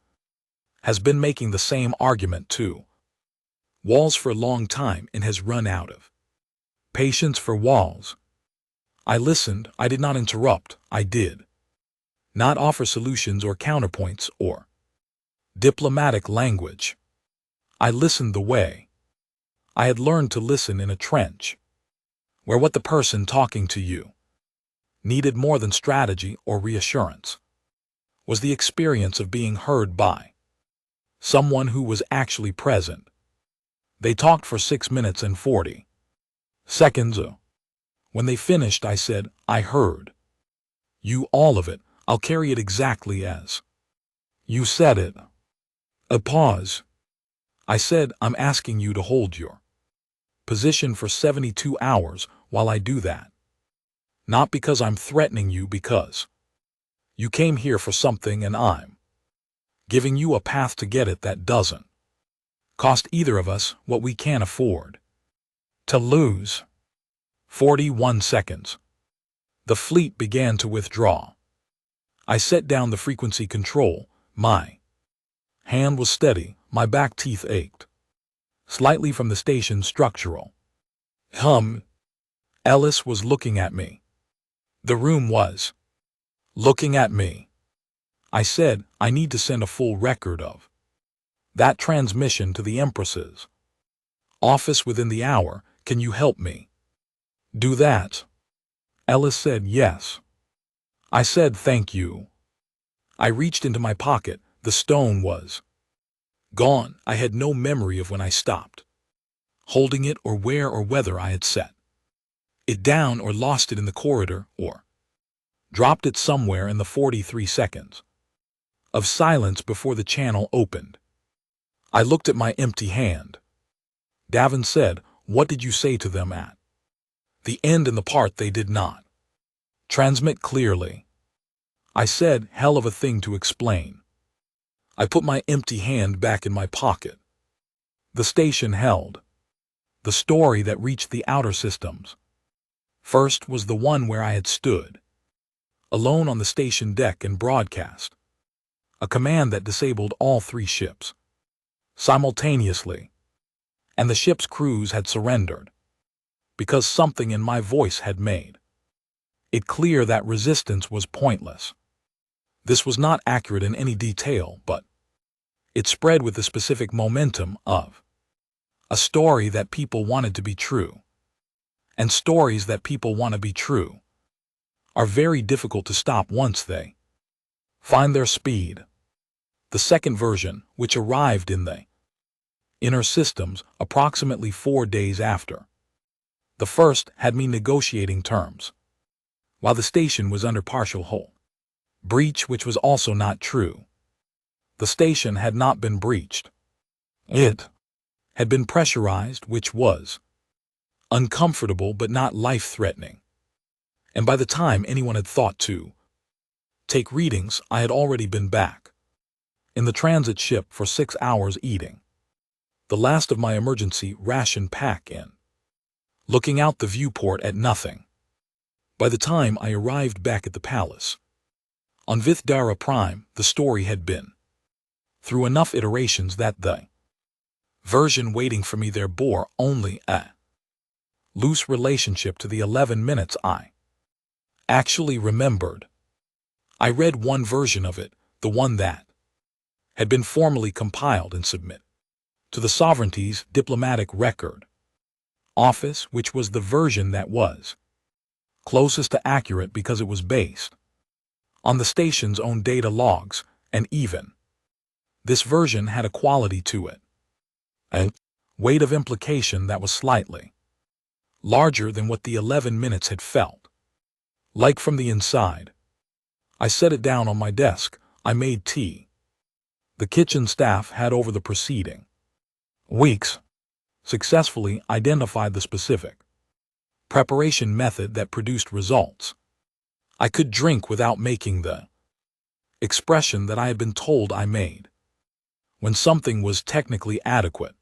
Speaker 1: has been making the same argument to walls for a long time and has run out of patience for walls. I listened. I did not interrupt. I did not offer solutions or counterpoints or diplomatic language. I listened the way I had learned to listen in a trench, where what the person talking to you needed more than strategy or reassurance was the experience of being heard by someone who was actually present. They talked for 6 minutes and 40 seconds. When they finished, I said, "I heard you, all of it. I'll carry it exactly as you said it." A pause. I said, "I'm asking you to hold your position for 72 hours while I do that. Not because I'm threatening you, because you came here for something and I'm giving you a path to get it that doesn't cost either of us what we can't afford to lose. 41 seconds. The fleet began to withdraw. I set down the frequency control. My hand was steady, my back teeth ached slightly from the station's structural hum. Ellis was looking at me. The room was looking at me. I said, I need to send a full record of that transmission to the Empress's office within the hour. Can you help me do that? Ellis said yes. I said thank you. I reached into my pocket. The stone was gone. I had no memory of when I stopped holding it or where or whether I had set it down or lost it in the corridor or dropped it somewhere in the 43 seconds of silence before the channel opened. I looked at my empty hand. Davin said, what did you say to them at the end and the part they did not transmit clearly? I said, hell of a thing to explain. I put my empty hand back in my pocket. The station held the story that reached the outer systems. First was the one where I had stood alone on the station deck and broadcast a command that disabled all 3 ships simultaneously, and the ship's crews had surrendered because something in my voice had made it clear that resistance was pointless. This was not accurate in any detail, but it spread with the specific momentum of a story that people wanted to be true. And stories that people want to be true are very difficult to stop once they find their speed. The second version, which arrived in the inner systems approximately 4 days after the first, had me negotiating terms while the station was under partial hull breach, which was also not true. The station had not been breached. It had been pressurized, which was uncomfortable but not life-threatening. And by the time anyone had thought to take readings, I had already been back in the transit ship for 6 hours eating the last of my emergency ration pack in, looking out the viewport at nothing. By the time I arrived back at the palace on Vithdara Prime, the story had been through enough iterations that the version waiting for me there bore only a loose relationship to the 11 minutes I actually remembered. I read one version of it, the one that had been formally compiled and submitted to the Sovereignty's diplomatic record office, which was the version that was closest to accurate because it was based on the station's own data logs, and even this version had a quality to it, a weight of implication that was slightly larger than what the 11 minutes had felt like from the inside. I set it down on my desk. I made tea. The kitchen staff had over the preceding weeks successfully identified the specific preparation method that produced results. I could drink without making the expression that I had been told I made when something was technically adequate,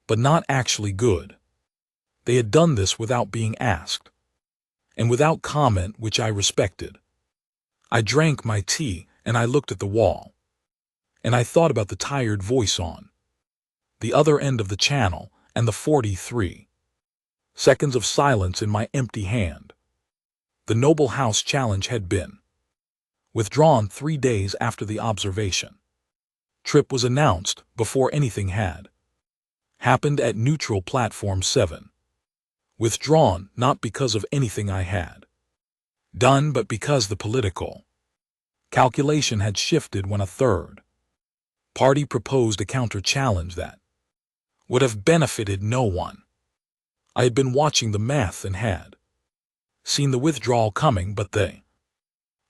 Speaker 1: but not actually good. They had done this without being asked, and without comment, which I respected. I drank my tea, and I looked at the wall, and I thought about the tired voice on the other end of the channel and the 43 seconds of silence in my empty hand. The Noble House challenge had been withdrawn 3 days after the observation trip was announced, before anything had happened at Neutral Platform 7. Withdrawn not because of anything I had done, but because the political calculation had shifted when a third party proposed a counter-challenge that would have benefited no one. I had been watching the math and had seen the withdrawal coming, but the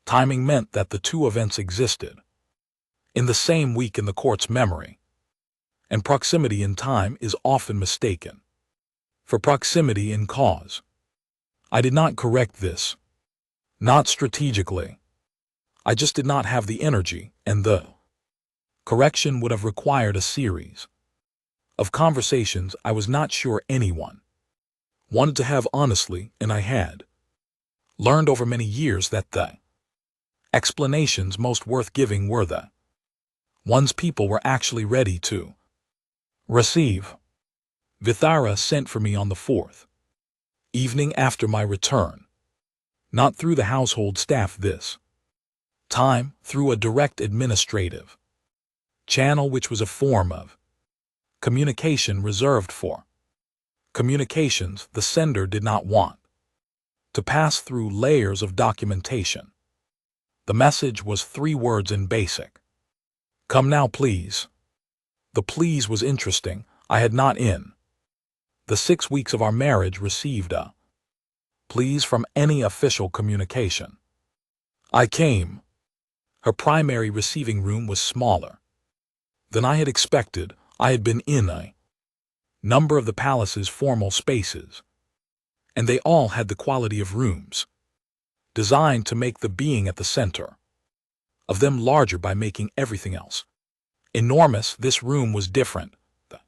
Speaker 1: timing meant that the 2 events existed in the same week in the court's memory, and proximity in time is often mistaken for proximity in cause. I did not correct this Not strategically. I just did not have the energy, and the correction would have required a series of conversations I was not sure anyone wanted to have honestly, and I had learned over many years that the explanations most worth giving were the ones people were actually ready to receive. Vithara sent for me on the fourth evening after my return, not through the household staff this time, through a direct administrative channel which was a form of communication reserved for communications the sender did not want to pass through layers of documentation. The message was 3 words in basic. Come now, please. The please was interesting. I had not in the 6 weeks of our marriage received a please from any official communication. I came. Her primary receiving room was smaller than I had expected. I had been in a number of the palace's formal spaces, and they all had the quality of rooms designed to make the being at the center of them larger by making everything else enormous. This room was different. The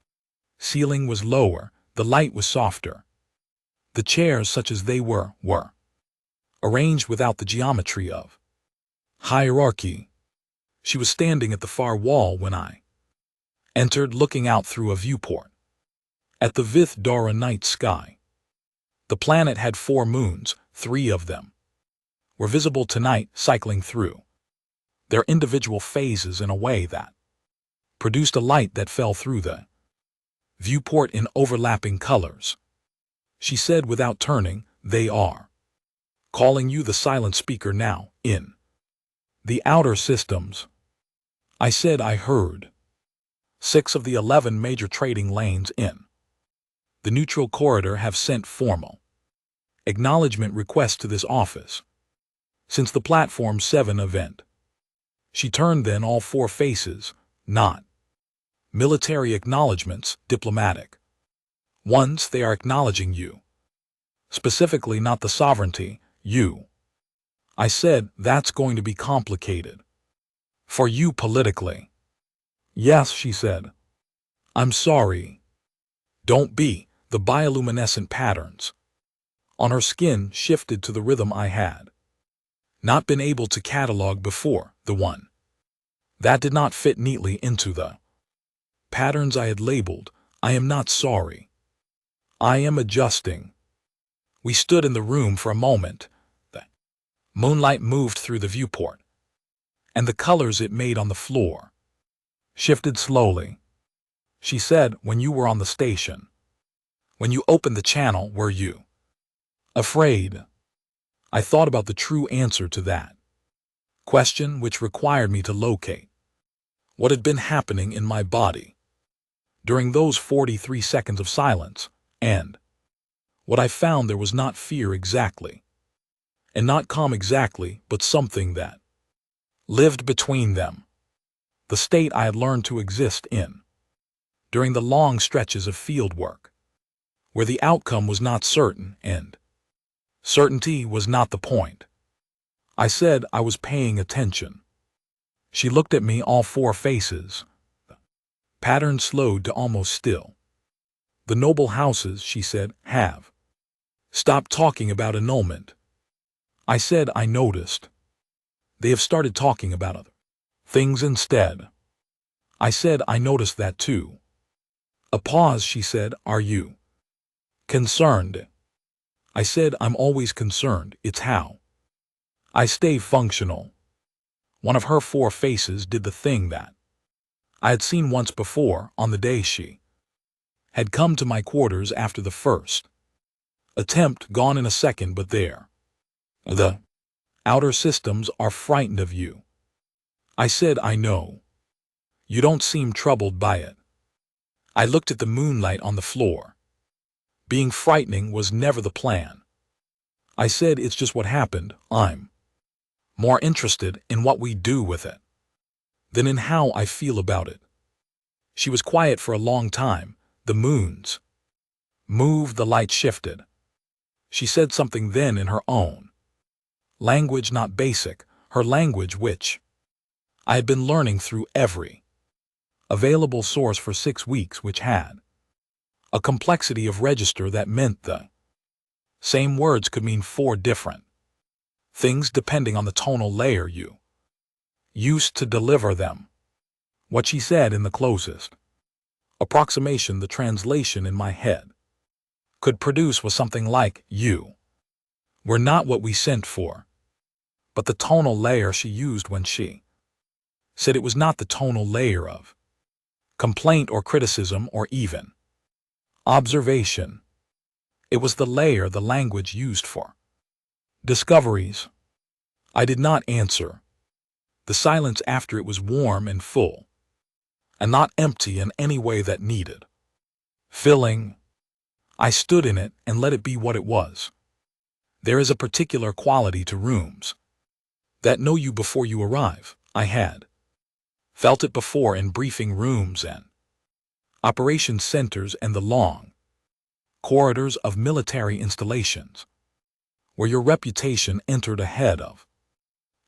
Speaker 1: ceiling was lower, the light was softer. The chairs, such as they were arranged without the geometry of hierarchy. She was standing at the far wall when I entered, looking out through a viewport at the Vith-Dara night sky. The planet had 4 moons, 3 of them were visible tonight, cycling through their individual phases in a way that produced a light that fell through the viewport in overlapping colors. She said without turning, "They are calling you the silent speaker now, in the outer systems." I said I heard 6 of the 11 major trading lanes in the neutral corridor have sent formal acknowledgement requests to this office since the Platform 7 event. She turned then, all 4 faces, not military acknowledgments, diplomatic ones. They are acknowledging you. Specifically, not the sovereignty, you. I said, that's going to be complicated for you politically. Yes, she said. I'm sorry. Don't be. The bioluminescent patterns on her skin shifted to the rhythm I had not been able to catalog before, the one that did not fit neatly into the patterns I had labeled. I am not sorry. I am adjusting. We stood in the room for a moment. The moonlight moved through the viewport, and the colors it made on the floor shifted slowly. She said, when you were on the station, when you opened the channel, were you afraid? I thought about the true answer to that question, which required me to locate what had been happening in my body during those 43 seconds of silence, and what I found there was not fear exactly, and not calm exactly, but something that lived between them. The state I had learned to exist in during the long stretches of field work, where the outcome was not certain, and certainty was not the point. I said I was paying attention. She looked at me, all 4 faces. The pattern slowed to almost still. The noble houses, she said, have stopped talking about annulment. I said I noticed. They have started talking about other things instead. I said I noticed that too. A pause. She said, are you concerned? I said I'm always concerned. It's how I stay functional. One of her 4 faces did the thing that I had seen once before, on the day she had come to my quarters after the first attempt, gone in a second, but there. The outer systems are frightened of you. I said I know. You don't seem troubled by it. I looked at the moonlight on the floor. Being frightening was never the plan. I said it's just what happened. I'm more interested in what we do with it than in how I feel about it. She was quiet for a long time. The moons moved, the light shifted. She said something then in her own Language not basic, her language which I had been learning through every available source for 6 weeks, which had a complexity of register that meant the same words could mean 4 different things depending on the tonal layer you used to deliver them. What she said in the closest approximation the translation in my head could produce was something like, "You were not what we sent for." But the tonal layer she used when she said it was not the tonal layer of complaint or criticism or even observation. It was the layer the language used for discoveries. I did not answer. The silence after it was warm and full, and not empty in any way that needed filling. I stood in it and let it be what it was. There is a particular quality to rooms that know you before you arrive. I had felt it before in briefing rooms and operations centers and the long corridors of military installations, where your reputation entered ahead of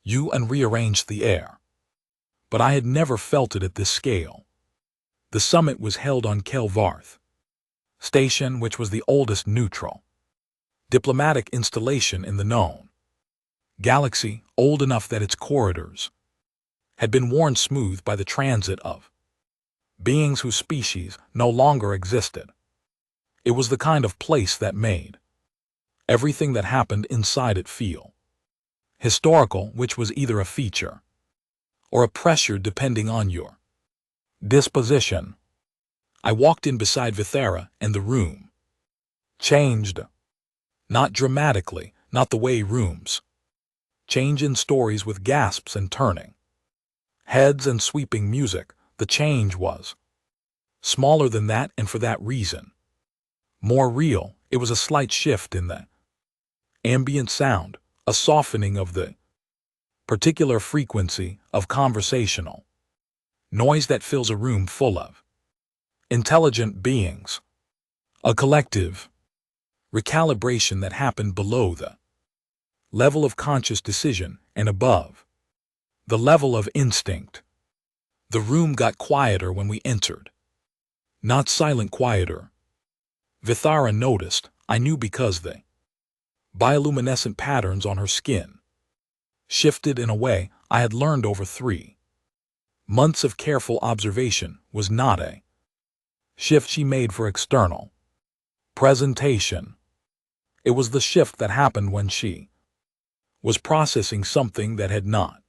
Speaker 1: you and rearranged the air. But I had never felt it at this scale. The summit was held on Kelvarth Station, which was the oldest neutral diplomatic installation in the known galaxy, old enough that its corridors had been worn smooth by the transit of beings whose species no longer existed. It was the kind of place that made everything that happened inside it feel historical, which was either a feature or a pressure depending on your disposition. I walked in beside Vithera, and the room changed. Not dramatically, not the way rooms change in stories with gasps and turning heads and sweeping music. The change was smaller than that, and for that reason more real. It was a slight shift in the ambient sound, a softening of the particular frequency of conversational noise that fills a room full of intelligent beings. A collective recalibration that happened below the level of conscious decision and above the level of instinct. The room got quieter when we entered. Not silent quieter. Vithara noticed. I knew because the bioluminescent patterns on her skin shifted in a way I had learned over 3 months of careful observation was not a shift she made for external presentation. It was the shift that happened when she was processing something that had not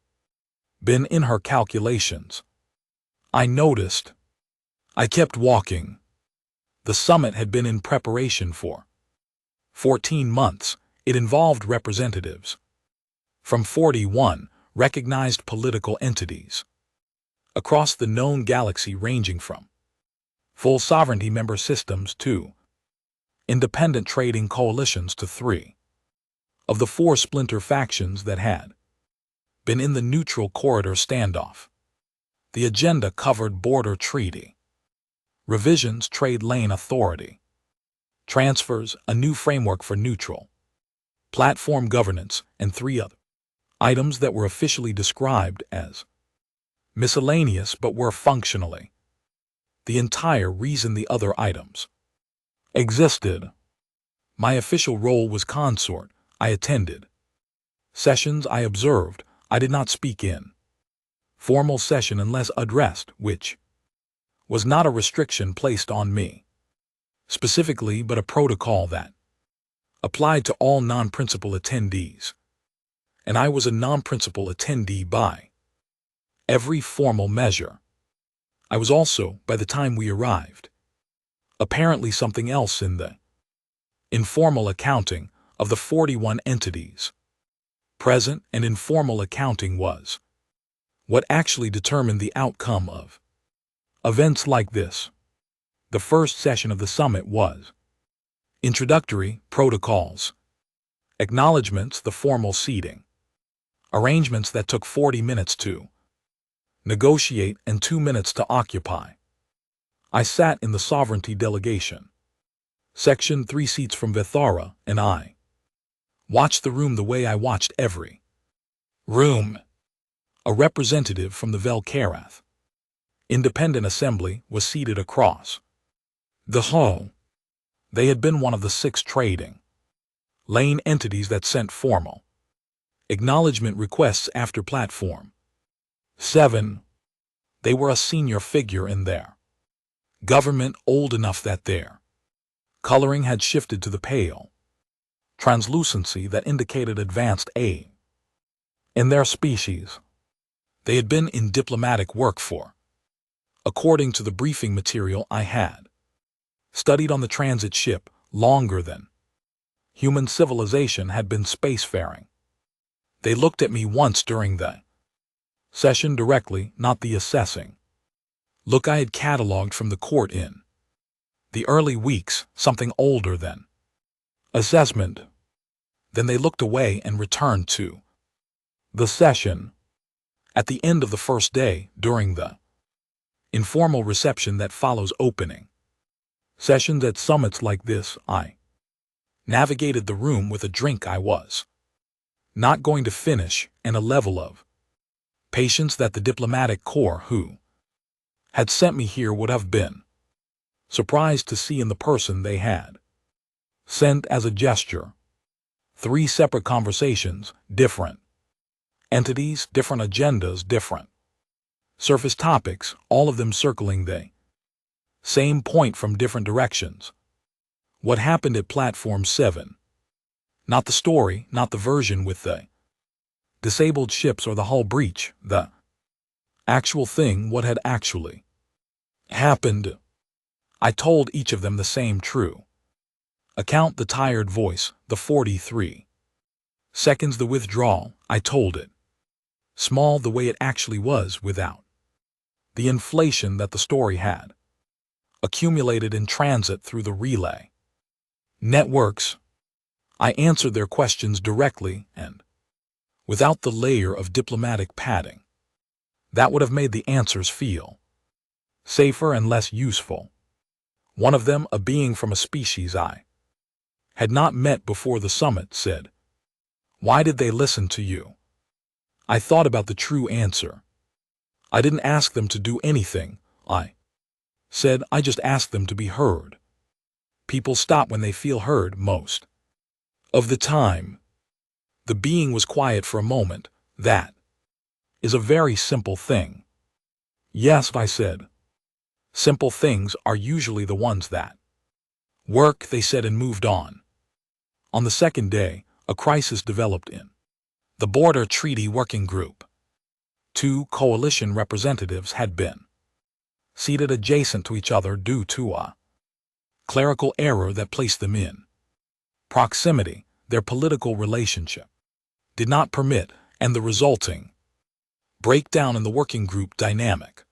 Speaker 1: been in her calculations. I noticed. I kept walking. The summit had been in preparation for 14 months. It involved representatives from 41 recognized political entities across the known galaxy, ranging from full sovereignty member systems to independent trading coalitions to 3 of the 4 splinter factions that had been in the neutral corridor standoff. The agenda covered border treaty revisions, trade lane authority transfers, a new framework for neutral platform governance, and 3 other items that were officially described as miscellaneous but were functionally the entire reason the other items existed. My official role was consort. I attended sessions, I observed. I did not speak in formal session unless addressed, which was not a restriction placed on me specifically, but a protocol that applied to all non-principal attendees. And I was a non-principal attendee by every formal measure. I was also, by the time we arrived, apparently something else in the informal accounting of the 41 entities present, and informal accounting was what actually determined the outcome of events like this. The first session of the summit was introductory, protocols, acknowledgements, the formal seating arrangements that took 40 minutes to negotiate and 2 minutes to occupy. I sat in the sovereignty delegation section, 3 seats from Vithara, and I Watched the room the way I watched every room. A representative from the Velkarath Independent Assembly was seated across the hall. They had been one of the 6 trading lane entities that sent formal acknowledgement requests after Platform 7. They were a senior figure in their government, old enough that their coloring had shifted to the pale translucency that indicated advanced age in their species. They had been in diplomatic work for, according to the briefing material I had studied on the transit ship, longer than human civilization had been spacefaring. They looked at me once during the session directly, not the assessing look I had catalogued from the court in the early weeks, something older than assessment. Then they looked away and returned to the session. At the end of the first day, during the informal reception that follows opening sessions at summits like this, I navigated the room with a drink I was not going to finish and a level of patience that the diplomatic corps who had sent me here would have been surprised to see in the person they had sent as a gesture. 3 separate conversations, different entities, different agendas, different surface topics, all of them circling the same point from different directions. What happened at Platform 7? Not the story, not the version with the disabled ships or the hull breach, the actual thing, what had actually happened. I told each of them the same true account, the tired voice, the 43 seconds, the withdrawal. I told it small the way it actually was, without the inflation that the story had accumulated in transit through the relay networks. I answered their questions directly and without the layer of diplomatic padding that would have made the answers feel safer and less useful. One of them, a being from a species I had not met before the summit, said, "Why did they listen to you?" I thought about the true answer. I didn't ask them to do anything, I said. I just asked them to be heard. People stop when they feel heard most of the time. The being was quiet for a moment. That is a very simple thing. Yes, I said. Simple things are usually the ones that work, they said, and moved on. On the second day, a crisis developed in the Border Treaty Working Group. 2 coalition representatives had been seated adjacent to each other due to a clerical error that placed them in proximity. Their political relationship did not permit, and the resulting breakdown in the working group dynamic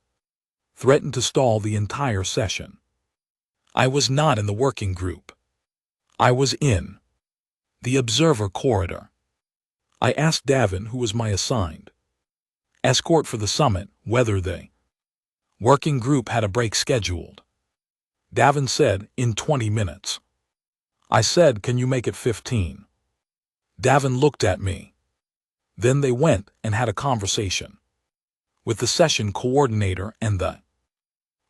Speaker 1: threatened to stall the entire session. I was not in the working group. I was in the observer corridor. I asked Davin, who was my assigned escort for the summit, whether the working group had a break scheduled. Davin said, in 20 minutes. I said, can you make it 15? Davin looked at me. Then they went and had a conversation with the session coordinator, and the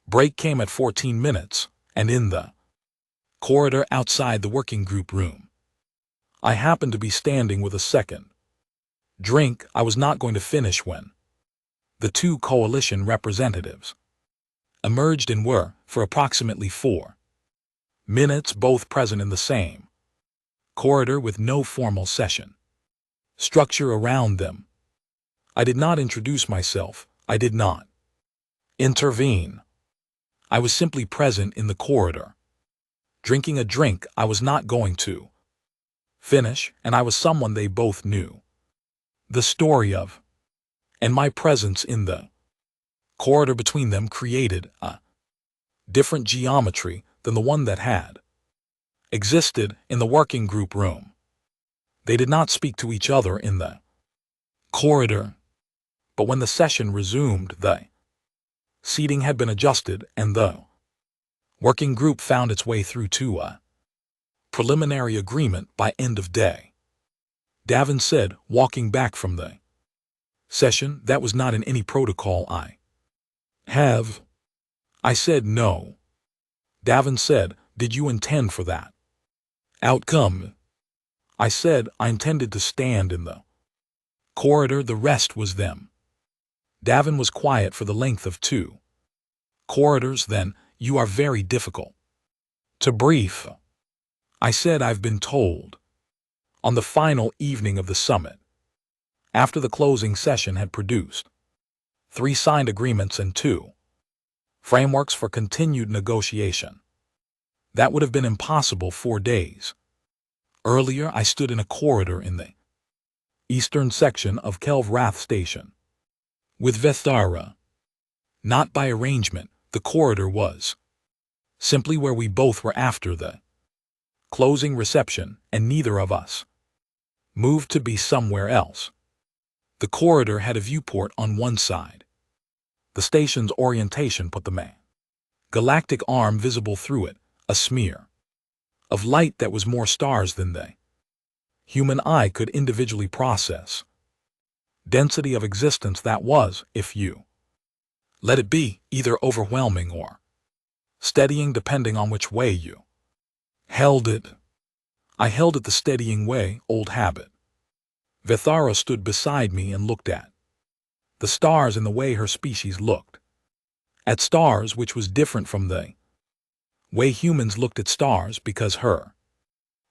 Speaker 1: break came at 14 minutes, and in the corridor outside the working group room. I happened to be standing with a second drink. I was not going to finish when the 2 coalition representatives emerged and were, for approximately 4 minutes, both present in the same corridor with no formal session structure around them. I did not introduce myself. I did not intervene. I was simply present in the corridor, drinking a drink I was not going to finish, and I was someone they both knew the story of, and my presence in the corridor between them created a different geometry than the one that had existed in the working group room. They did not speak to each other in the corridor, but when the session resumed, the seating had been adjusted, and the working group found its way through to a preliminary agreement by end of day. Davin said, walking back from the session. That was not in any protocol I have. I said no. Davin said, did you intend for that outcome? I said, I intended to stand in the corridor, the rest was them. Davin was quiet for the length of 2 corridors. Then, you are very difficult to brief. I said, I've been told. On the final evening of the summit, after the closing session had produced 3 signed agreements and 2 frameworks for continued negotiation, that would have been impossible 4 days earlier. I stood in a corridor in the eastern section of Kelvrath Station with Vethara. Not by arrangement, the corridor was simply where we both were after the closing reception, and neither of us moved to be somewhere else. The corridor had a viewport on one side. The station's orientation put the galactic arm visible through it, a smear of light that was more stars than the human eye could individually process. Density of existence that was, if you let it be, either overwhelming or steadying depending on which way you held it. I held it the steadying way, old habit. Vethara stood beside me and looked at the stars in the way her species looked at stars, which was different from the way humans looked at stars, because her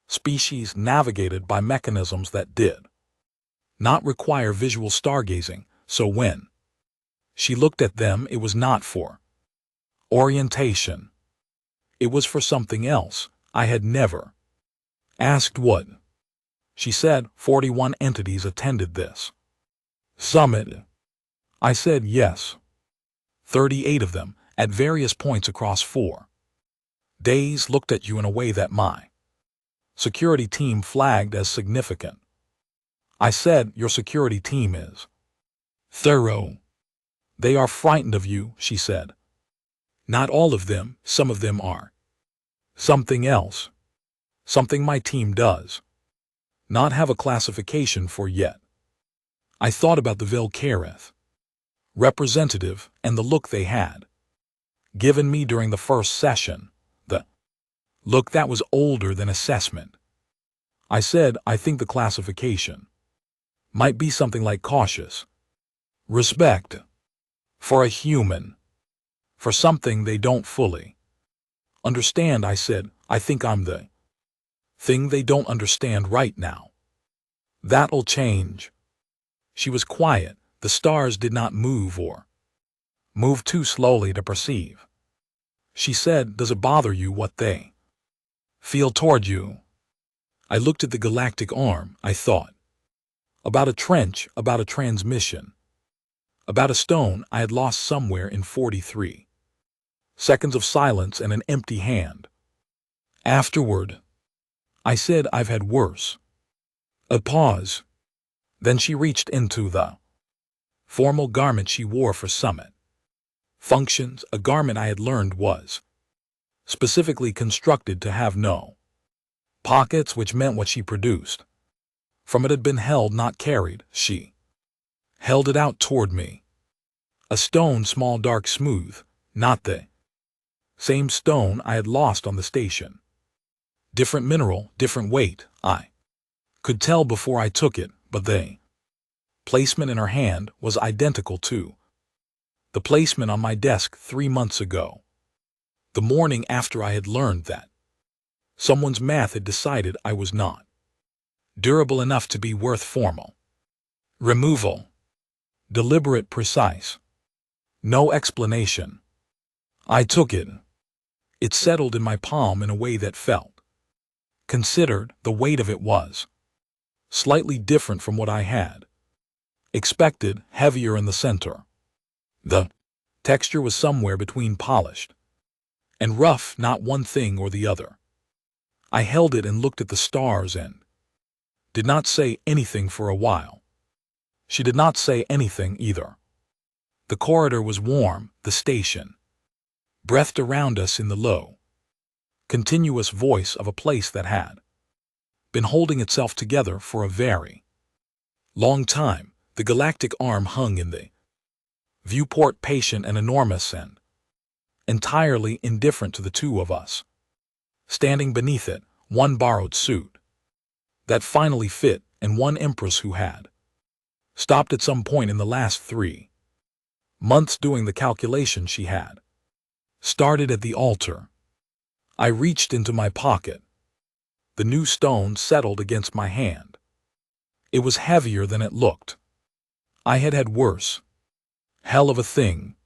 Speaker 1: species navigated by mechanisms that did not require visual stargazing. So when she looked at them, it was not for orientation. It was for something else. I had never asked what. She said 41 entities attended this summit. I said yes. 38 of them, at various points across 4 days, looked at you in a way that my security team flagged as significant. I said, your security team is thorough. They are frightened of you, she said. Not all of them, some of them are something else. Something my team does not have a classification for yet. I thought about the Velkareth representative and the look they had given me during the first session, the look that was older than assessment. I said, I think the classification might be something like cautious respect for a human, for something they don't fully understand. I said, I think I'm the thing they don't understand right now. That'll change. She was quiet. The stars did not move or move too slowly to perceive. She said, does it bother you what they feel toward you? I looked at the galactic arm. I thought about a trench, about a transmission, about a stone I had lost somewhere in 43 seconds of silence and an empty hand. Afterward, I said, I've had worse. A pause. Then she reached into the formal garment she wore for summit functions, a garment I had learned was specifically constructed to have no pockets, which meant what she produced from it had been held, not carried. She held it out toward me. A stone, small, dark, smooth, not the same stone I had lost on the station. Different mineral, different weight, I could tell before I took it, but the placement in her hand was identical to the placement on my desk 3 months ago, the morning after I had learned that someone's math had decided I was not durable enough to be worth formal removal. Deliberate, precise. No explanation. I took it. It settled in my palm in a way that felt considered. The weight of it was slightly different from what I had expected, heavier in the center. The texture was somewhere between polished and rough, not one thing or the other. I held it and looked at the stars and did not say anything for a while. She did not say anything either. The corridor was warm, the station breathed around us in the low, continuous voice of a place that had been holding itself together for a very Long time, the galactic arm hung in the viewport, patient and enormous and entirely indifferent to the two of us. Standing beneath it, one borrowed suit that finally fit, and one empress who had stopped at some point in the last 3 months doing the calculation she had started at the altar. I reached into my pocket. The new stone settled against my hand. It was heavier than it looked. I had had worse. Hell of a thing,